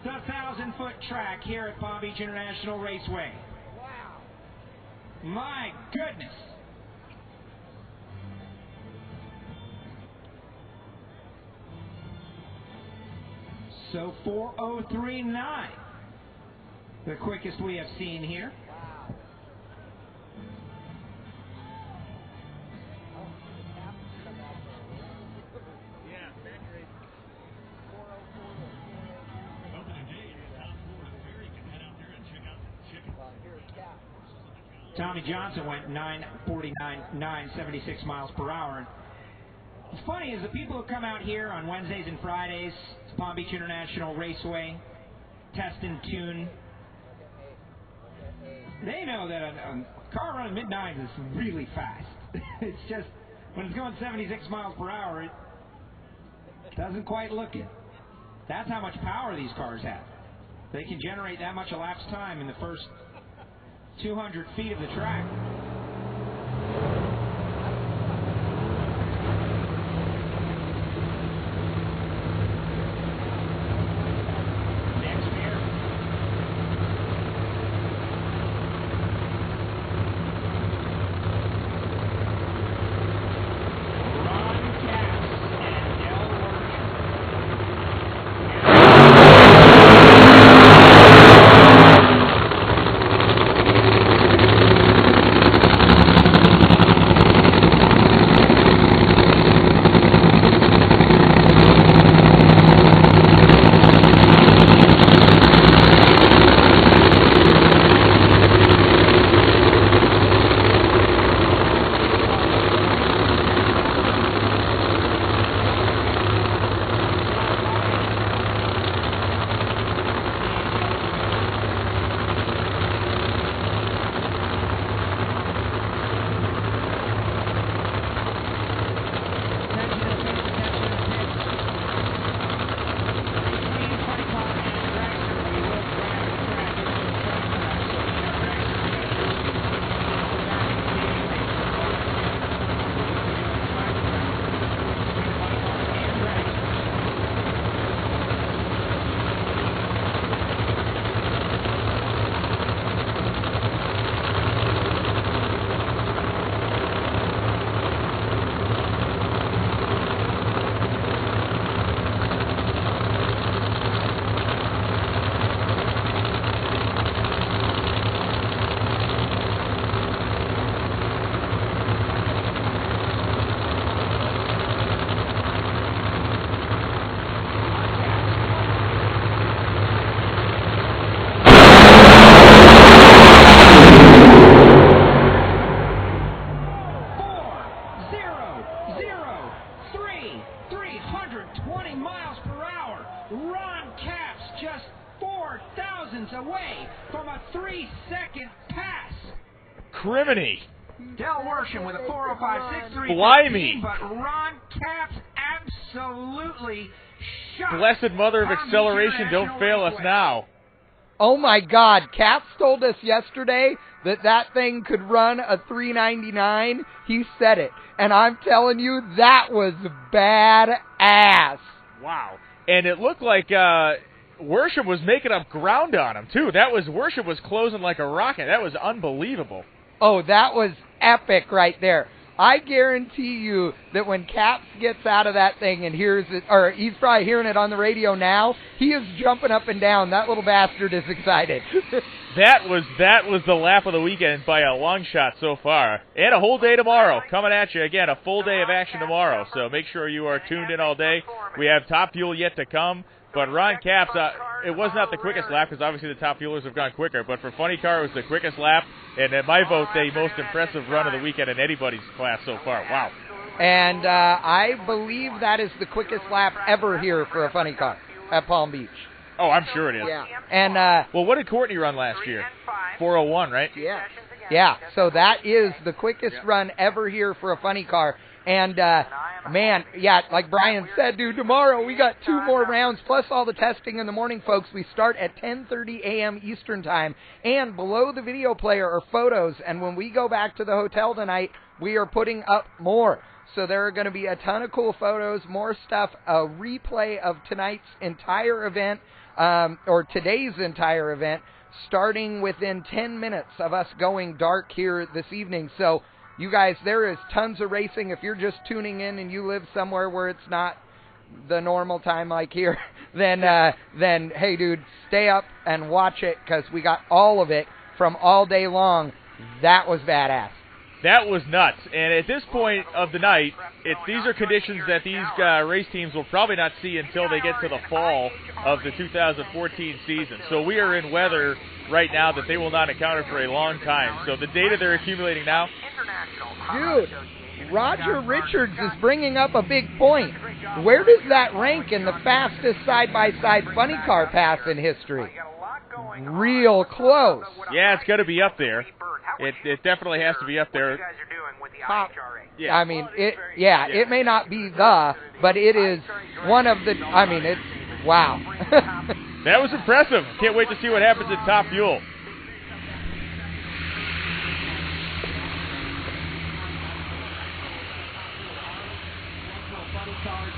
The 1,000-foot track here at Palm Beach International Raceway. Wow. My goodness. So 4:03.9, the quickest we have seen here. Wow. Oh, the captain come out there. Yeah, back race. 4:04. Open today at Top Florida Ferry. You can head out there and check out the chicken. Well, here's Cap. Tommy Johnson went 9:49, 976 miles per hour. And what's funny is the people who come out here on Wednesdays and Fridays to Palm Beach International Raceway, test and tune, they know that a car running mid-nines is really fast. It's just, when it's going 76 miles per hour, it doesn't quite look it. That's how much power these cars have. They can generate that much elapsed time in the first 200 feet of the track. distance away from a 3-second pass. Criminy. Del Worsham with a 4:05.63. Blimey. But Ron Capps absolutely shot. Blessed mother of acceleration, don't fail us now. Oh my God, Caps told us yesterday that thing could run a 399. He said it. And I'm telling you, that was badass. Wow. And it looked like Worsham was making up ground on him, too. Worsham was closing like a rocket. That was unbelievable. Oh, that was epic right there. I guarantee you that when Caps gets out of that thing and hears it, or he's probably hearing it on the radio now, he is jumping up and down. That little bastard is excited. That was the lap of the weekend by a long shot so far. And a whole day tomorrow. Coming at you again, a full day of action tomorrow. So make sure you are tuned in all day. We have Top Fuel yet to come. But Ron Capps, it was not the quickest lap because obviously the Top Fuelers have gone quicker. But for Funny Car, it was the quickest lap. And in my vote, the most impressive run of the weekend in anybody's class so far. Wow. And I believe that is the quickest lap ever here for a Funny Car at Palm Beach. Oh, I'm sure it is. Yeah. And well, what did Courtney run last year? 4:01, right? Yeah. Yeah. So that is the quickest run ever here for a Funny Car. And, man, yeah, like Brian said, dude, tomorrow we got 2 more rounds, plus all the testing in the morning, folks. We start at 10:30 a.m. Eastern Time. And below the video player are photos. And when we go back to the hotel tonight, we are putting up more. So there are going to be a ton of cool photos, more stuff, a replay of tonight's entire event, or today's entire event, starting within 10 minutes of us going dark here this evening. So, you guys, there is tons of racing. If you're just tuning in and you live somewhere where it's not the normal time like here, then hey, dude, stay up and watch it because we got all of it from all day long. That was badass. That was nuts. And at this point of the night, these are conditions that these race teams will probably not see until they get to the fall of the 2014 season. So we are in weather right now that they will not encounter for a long time. So the data they're accumulating now. Dude, Roger Richards is bringing up a big point. Where does that rank in the fastest side-by-side Funny Car pass in history? Real close. Yeah, it's got to be up there. It definitely has to be up there. Yeah. I mean, it may not be but it is one of the, I mean, it's, wow. That was impressive. Can't wait to see what happens at Top Fuel.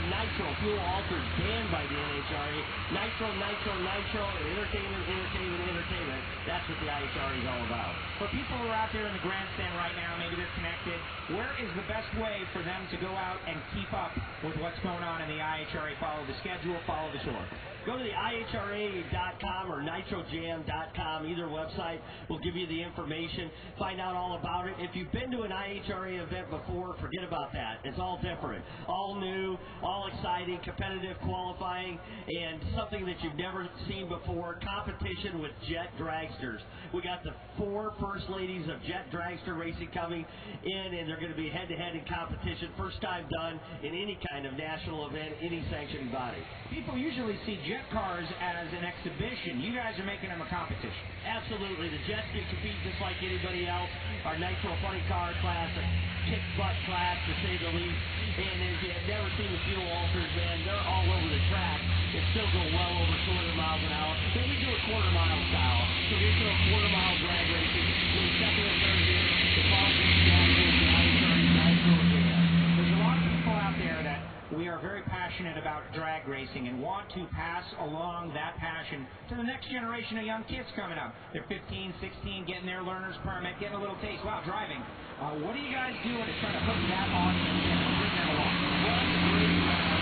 Nitro, fuel altered, banned by the NHRA. Nitro, entertainment. That's what the IHRA is all about. For people who are out there in the grandstand right now, maybe they're connected, where is the best way for them to go out and keep up with what's going on in the IHRA? Follow the schedule, follow the tour. Go to the IHRA.com or NitroJam.com. Either website will give you the information. Find out all about it. If you've been to an IHRA event before, forget about that. It's all different. All new, all exciting, competitive qualifying, and something that you've never seen before, competition with jet dragsters. We got the 4 first ladies of jet dragster racing coming in, and they're going to be head-to-head in competition. First time done in any kind of national event, any sanctioned body. People usually see jet cars as an exhibition. You guys are making them a competition. Absolutely. The jets can compete just like anybody else. Our Nitro Funny Car class, a kick-butt class, to say the least. And if you've never seen the fuel alters, man, they're all over the track. They still go well over 200 miles an hour. But we do a quarter-mile style. So we do a quarter-mile drag racing. We're second and third here. The Palm Beach drag racing, Nitro Jam. There's a lot of people out there that we are very passionate about drag racing and want to pass along that passion to the next generation of young kids coming up. They're 15, 16, getting their learner's permit, getting a little taste. Wow, driving. What are you guys doing to try to hook that audience and bring them along? Well, it's a great question.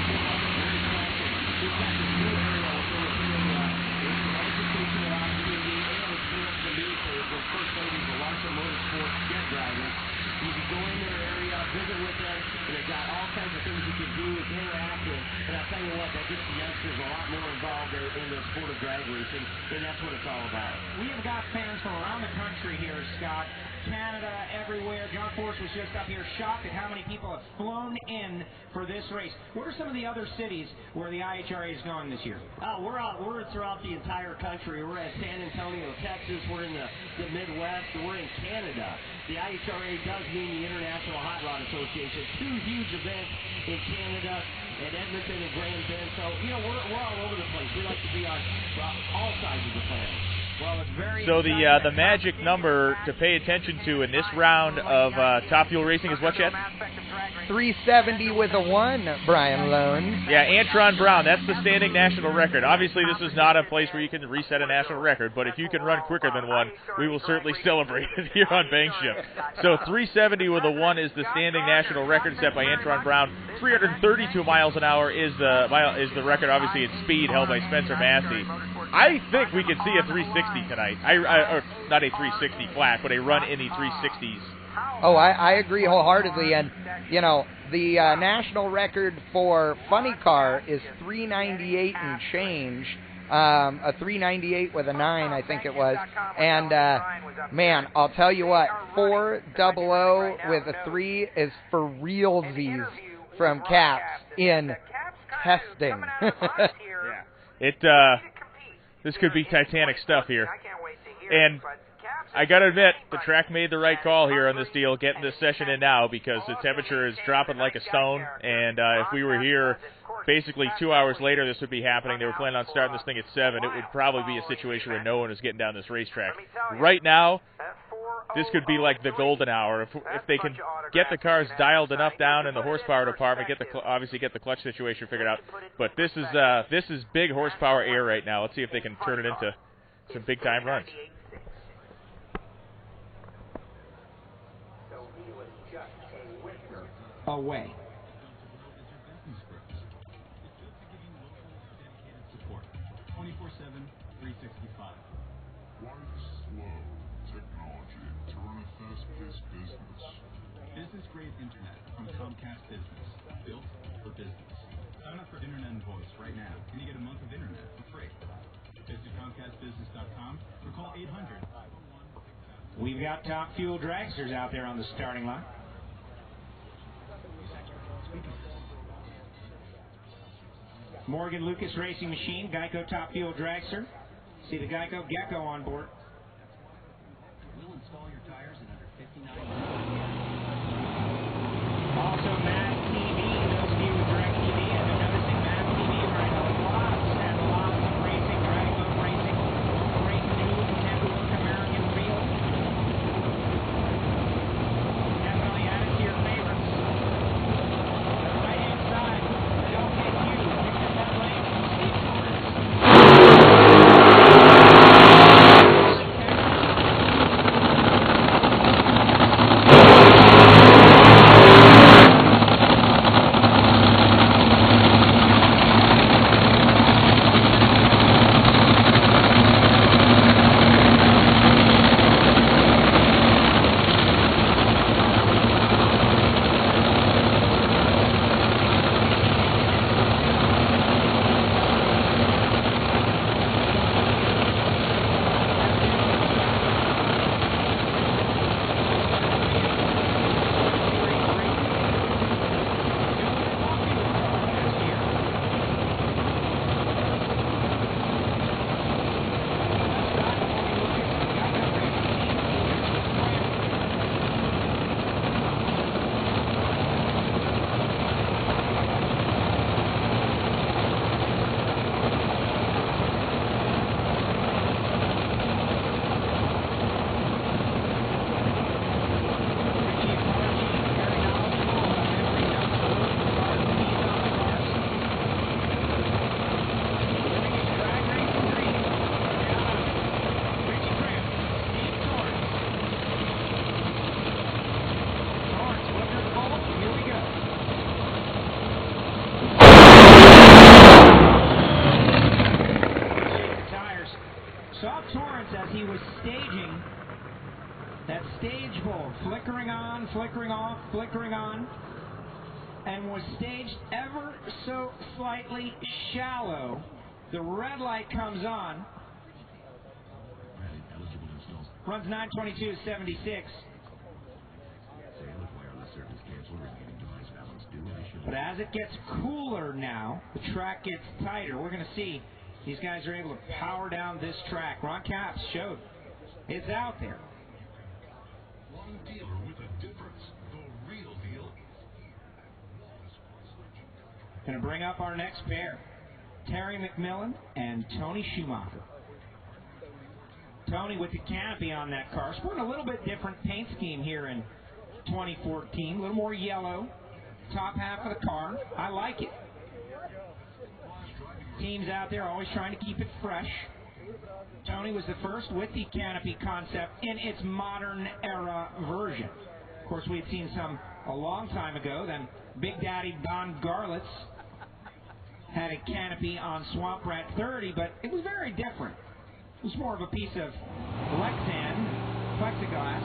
We've got this new area within the area. It's an educational opportunity and it's for us to meet the first ladies of Larson Motorsports jet drivers. You can go in their area, visit with them, and they've got all kinds of things you can do, interact with. And I'll tell you what, that gets the youngsters a lot more involved in the sport of drag drag racing, and that's what it's all about. We have got fans from around the country here, Scott. Canada, everywhere. John Force was just up here shocked at how many people have flown in for this race. What are some of the other cities where the IHRA is going this year? We're throughout the entire country. We're at San Antonio, Texas. We're in the Midwest. We're in Canada. The IHRA does mean the International Hot Rod Association. 2 huge events in Canada, at Edmonton and Grand Bend. So, we're all over the place. We like to be on all sides of the planet. Well, it's very So the magic number to pay attention to in this round of Top Fuel Racing is what, Chet? 370 with a 1, Brian Lone. Yeah, Antron Brown. That's the standing national record. Obviously, this is not a place where you can reset a national record, but if you can run quicker than 1, we will certainly celebrate it here on BangShift. So 370 with a 1 is the standing national record set by Antron Brown. 332 miles an hour is the record, obviously, in speed held by Spencer Massey. I think we could see a 360 tonight. Or not a 360 flat, but a run in the 360s. Oh, I agree wholeheartedly. And, the national record for funny car is 398 and change. A 398 with a 9, I think it was. And, man, I'll tell you what, 400 with a 3 is for realsies from Caps in testing. Yeah. This could be Titanic stuff here. And I got to admit, the track made the right call here on this deal, getting this session in now, because the temperature is dropping like a stone, and if we were here basically 2 hours later, this would be happening. They were planning on starting this thing at 7. It would probably be a situation where no one is getting down this racetrack. Right now, this could be like the golden hour. If they can get the cars dialed enough down in the horsepower department, obviously get the clutch situation figured out. But this is big horsepower air right now. Let's see if they can turn it into some big time runs. Away. Support 24/7, 365. Why slow technology to run a fast-paced business? Business-grade internet from Comcast Business, built for business. Sign up for Internet and Voice right now, and you get a month of internet for free. Visit ComcastBusiness.com or call 800. We've got Top Fuel dragsters out there on the starting line. Morgan Lucas Racing Machine, Geico Top Fuel dragster. See the Geico Gecko on board. We'll install your tires in under 59 minutes. Also, Mass TV, those of you with DirecTV, and they're noticing Mass TV running lots of racing, drag boat racing, great new network American reel. Definitely add it to your favorites. The right-hand side, they all get huge. Picture that lane. Saw Torrance as he was staging that stage bulb, flickering on, flickering off, flickering on, and was staged ever so slightly shallow The red light comes on. Runs 9:22.76. But as it gets cooler now, the track gets tighter. We're going to see these guys are able to power down this track. Ron Capps showed it's out there. One dealer with a difference. The real deal. Going to bring up our next pair, Terry McMillan and Tony Schumacher. Tony with the canopy on that car. Sporting a little bit different paint scheme here in 2014. A little more yellow. Top half of the car. I like it. Teams out there always trying to keep it fresh. Tony was the first with the canopy concept in its modern era version. Of course, we had seen some a long time ago. Then Big Daddy Don Garlitz had a canopy on Swamp Rat 30, but it was very different. It was more of a piece of Lexan plexiglass.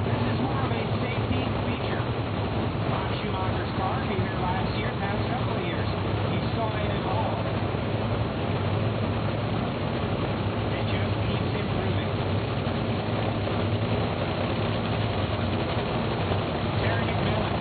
This is more of a safety feature. Bob Schumacher's car, he here last year, past couple of years, he saw it evolve. It just keeps improving. Terry McMillan.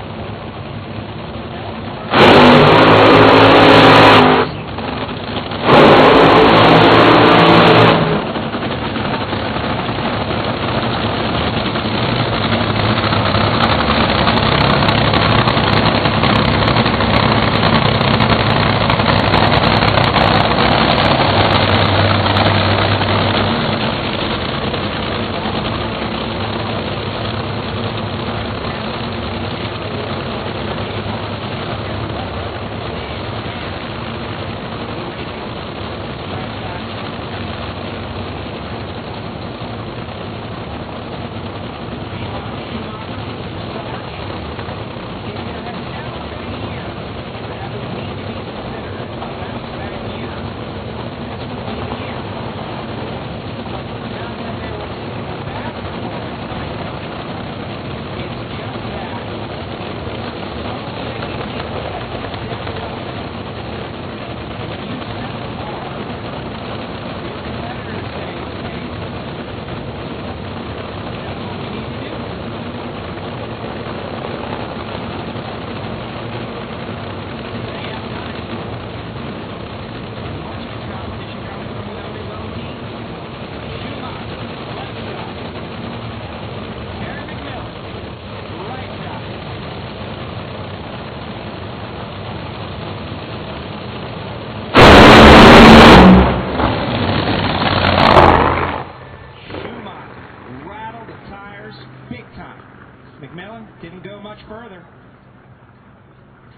McMillan didn't go much further.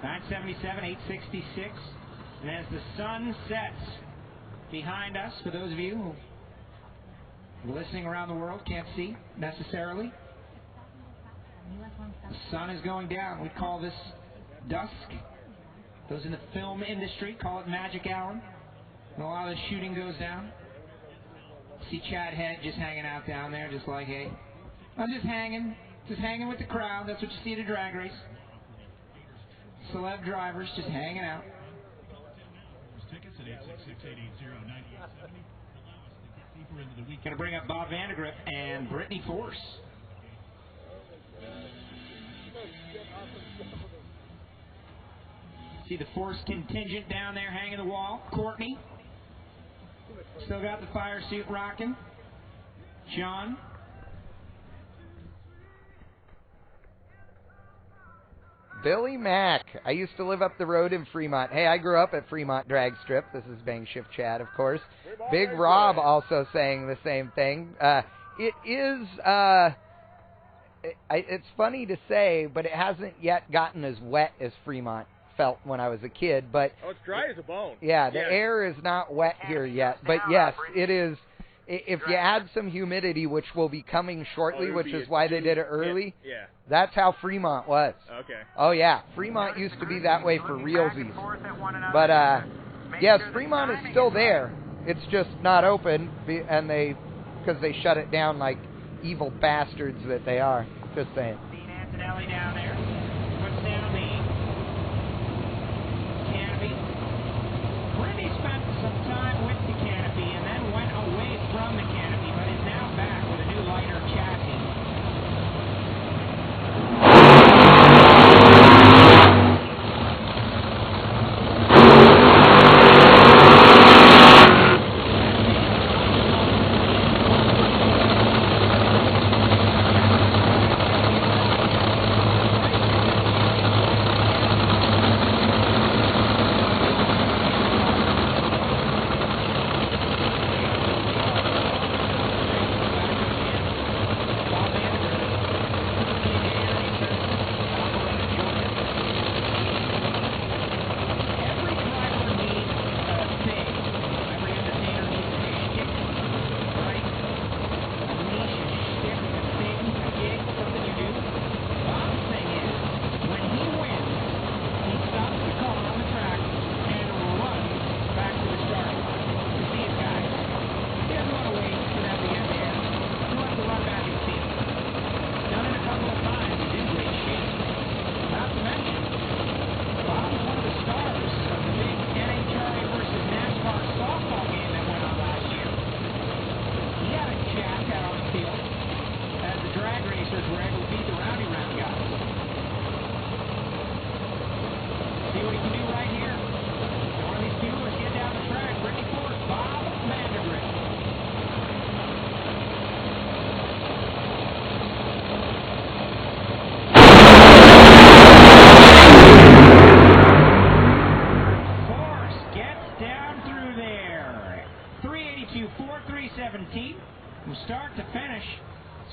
977, 866. And as the sun sets behind us, for those of you who are listening around the world, can't see necessarily, the sun is going down. We call this dusk. Those in the film industry call it magic hour. And a lot of the shooting goes down. See Chad Head just hanging out down there, just like, hey, I'm just hanging with the crowd. That's what you see at a drag race. Celeb drivers just hanging out. Going to bring up Bob Vandergriff and Brittany Force. See the Force contingent down there hanging the wall. Courtney. Still got the fire suit rocking. John. Billy Mack. I used to live up the road in Fremont. Hey, I grew up at Fremont Drag Strip. This is BangShift Chad, of course. Big Rob also saying the same thing. It is, it's funny to say, but it hasn't yet gotten as wet as Fremont felt when I was a kid. But oh, it's dry as a bone. Yeah, the air is not wet here yet. But yes, it is. If you add some humidity, which will be coming shortly, which is why they did it early, that's how Fremont was. Okay. Oh, yeah. Fremont used to be that way for realsies. But, yes, Fremont is still there. It's just not open, and because they shut it down like evil bastards that they are. Just saying. Dean Antonelli down there. Puts down the canopy. 382-4317. From start to finish,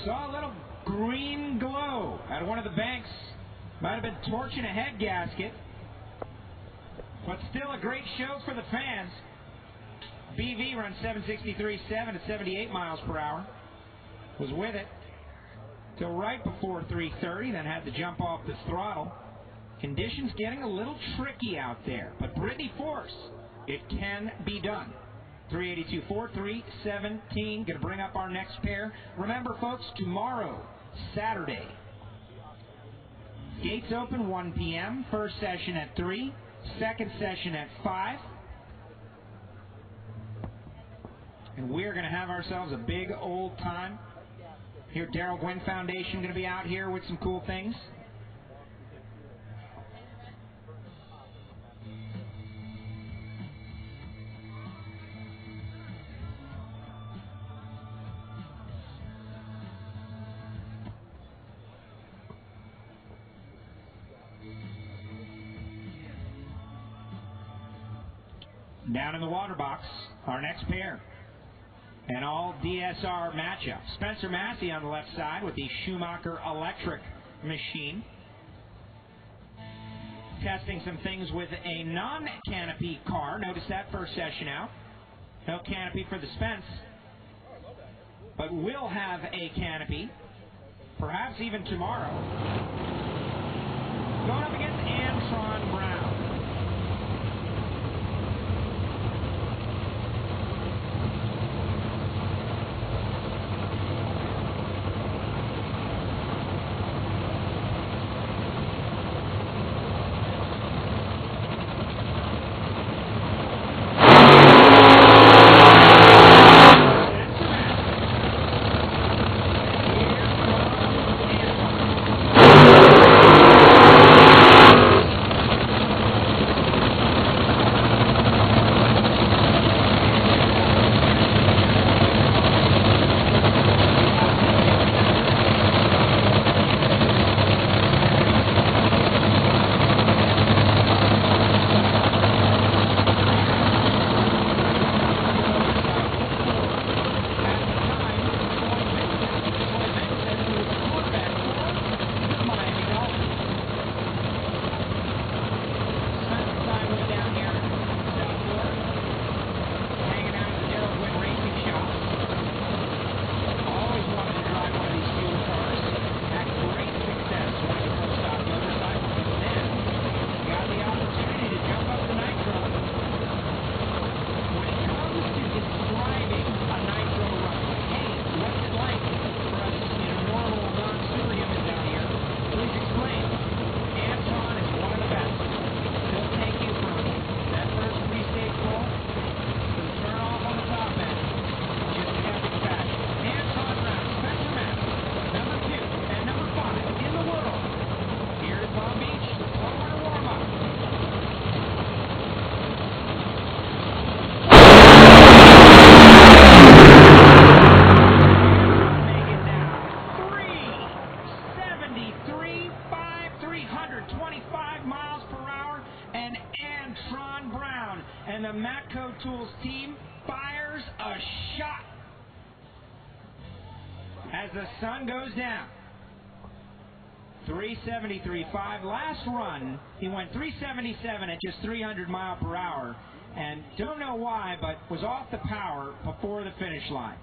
saw a little green glow at one of the banks. Might have been torching a head gasket. But still a great show for the fans. BV runs 763.7 at 78 miles per hour. Was with it till right before 3:30, then had to jump off the throttle. Conditions getting a little tricky out there, but Brittany Force, it can be done. 382-4317, going to bring up our next pair. Remember, folks, tomorrow, Saturday, gates open 1 p.m., first session at 3, second session at 5. And we're going to have ourselves a big old time. Here, Darrell Gwynn Foundation going to be out here with some cool things. Down in the water box, our next pair. An all DSR matchup. Spencer Massey on the left side with the Schumacher electric machine. Testing some things with a non-canopy car. Notice that first session out. No canopy for the Spence. But will have a canopy. Perhaps even tomorrow. Going up against Antron Brown. Tools team fires a shot as the sun goes down. 373.5. Last run, he went 377 at just 300 mile per hour, and don't know why, but was off the power before the finish line.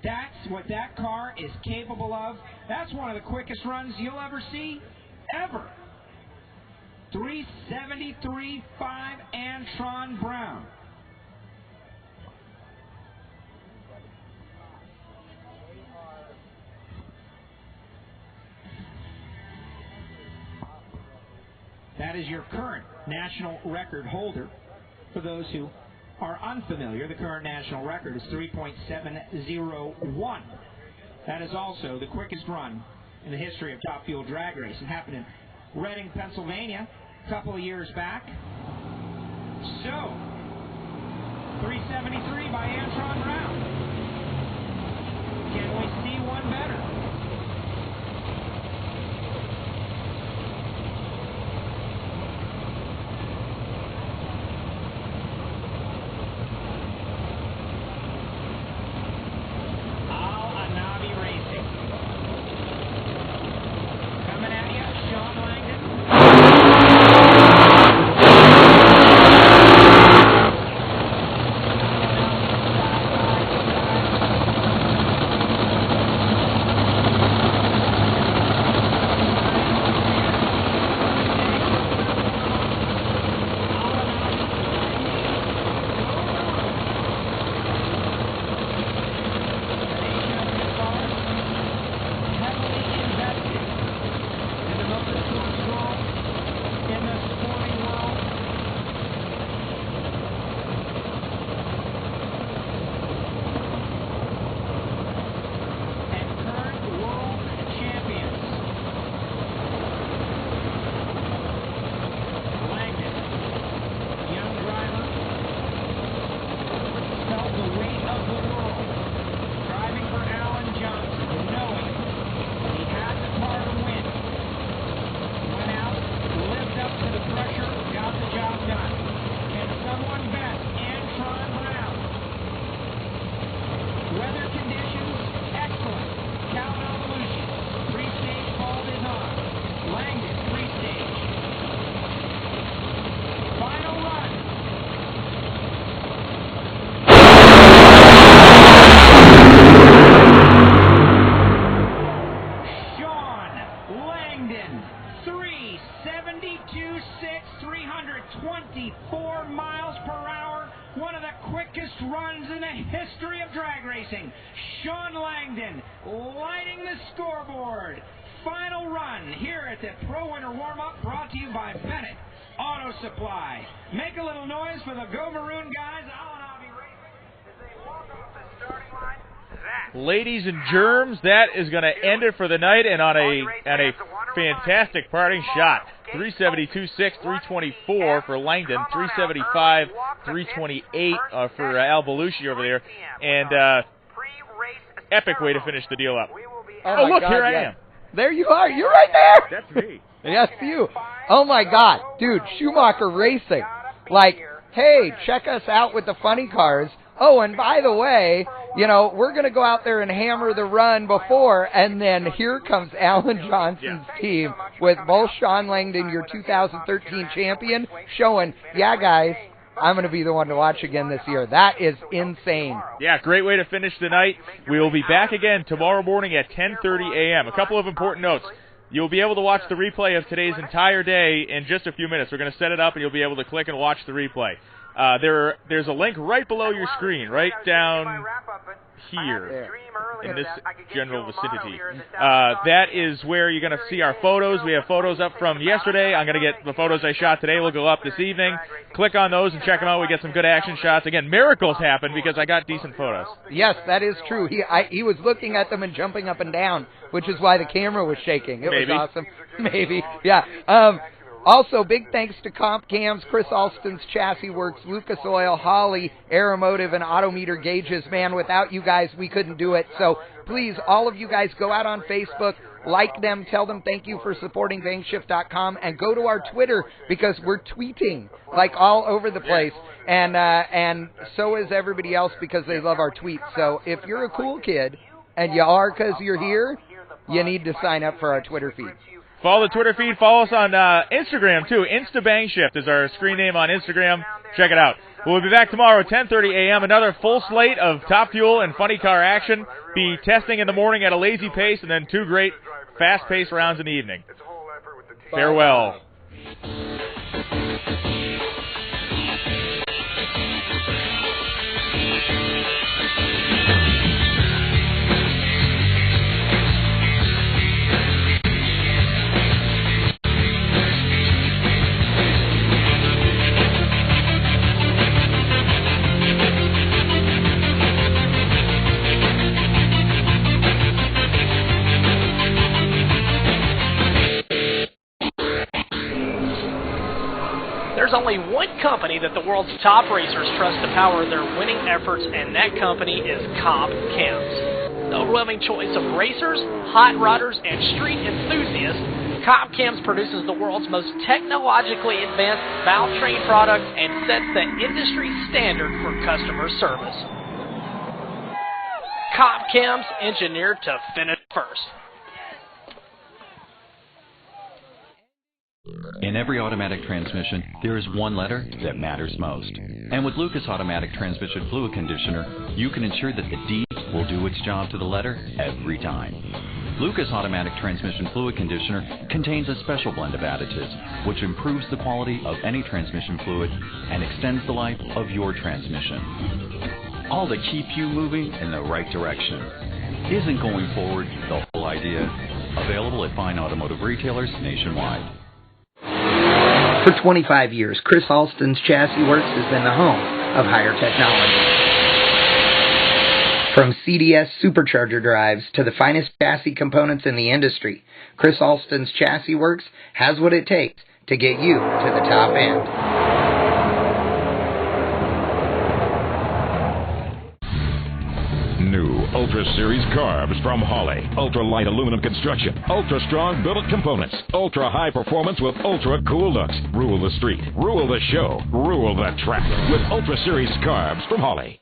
That's what that car is capable of. That's one of the quickest runs you'll ever see, ever. 373.5, Antron Brown. That is your current national record holder. For those who are unfamiliar, the current national record is 3.701. That is also the quickest run in the history of Top Fuel drag racing. Happened in Reading, Pennsylvania, a couple of years back. So, 373 by Antron Brown. Can we see one better? history of drag racing, Sean Langdon lighting the scoreboard. Final run here at the Pro Winter Warm-Up, brought to you by Bennett Auto Supply. Make a little noise for the Go Maroon guys. I'll be racing as they walk off the starting line. Ladies and germs, that is going to end it for the night, and on a fantastic parting shot. 372.6, 324 for Langdon, 375, 328 for Al Belushi over there, and epic way to finish the deal up. Oh, look, God, here I yes. am. There you are. You're right there. That's me. Yes, you. Oh, my God. Dude, Schumacher Racing. Like, hey, check us out with the funny cars. Oh, and by the way, you know, we're going to go out there and hammer the run before, and then here comes Alan Johnson's team with both Sean Langdon, your 2013 champion, showing, yeah, guys, I'm going to be the one to watch again this year. That is insane. Yeah, great way to finish the night. We will be back again tomorrow morning at 10:30 a.m. A couple of important notes. You'll be able to watch the replay of today's entire day in just a few minutes. We're going to set it up, and you'll be able to click and watch the replay. There's a link right below your screen, right down here in this general vicinity. That is where you're going to see our photos. We have photos up from yesterday. I'm going to get the photos I shot today. Will go up this evening. Click on those and check them out. We get some good action shots. Again, miracles happen because I got decent photos. Yes, that is true. He was looking at them and jumping up and down, which is why the camera was shaking. It was awesome. Maybe. Yeah. Also, big thanks to Comp Cams, Chris Alston's Chassis Works, Lucas Oil, Holly, Aeromotive, and Autometer Gauges. Man, without you guys, we couldn't do it. So please, all of you guys, go out on Facebook, like them, tell them thank you for supporting BangShift.com, and go to our Twitter because we're tweeting like all over the place. And so is everybody else because they love our tweets. So if you're a cool kid, and you are because you're here, you need to sign up for our Twitter feed. Follow the Twitter feed. Follow us on Instagram, too. BangShift is our screen name on Instagram. Check it out. We'll be back tomorrow at 10:30 a.m. Another full slate of Top Fuel and funny car action. Be testing in the morning at a lazy pace, and then 2 great fast-paced rounds in the evening. Farewell. There's only one company that the world's top racers trust to power their winning efforts, and that company is Comp Cams. The overwhelming choice of racers, hot rodders, and street enthusiasts, Comp Cams produces the world's most technologically advanced valve train product and sets the industry standard for customer service. Comp Cams, engineered to finish first. In every automatic transmission, there is one letter that matters most. And with Lucas Automatic Transmission Fluid Conditioner, you can ensure that the D will do its job to the letter every time. Lucas Automatic Transmission Fluid Conditioner contains a special blend of additives, which improves the quality of any transmission fluid and extends the life of your transmission. All to keep you moving in the right direction. Isn't going forward the whole idea? Available at fine automotive retailers nationwide. For 25 years, Chris Alston's Chassis Works has been the home of higher technology. From CDS supercharger drives to the finest chassis components in the industry, Chris Alston's Chassis Works has what it takes to get you to the top end. New Ultra Series carbs from Holley. Ultra light aluminum construction. Ultra strong billet components. Ultra high performance with ultra cool looks. Rule the street. Rule the show. Rule the track with Ultra Series carbs from Holley.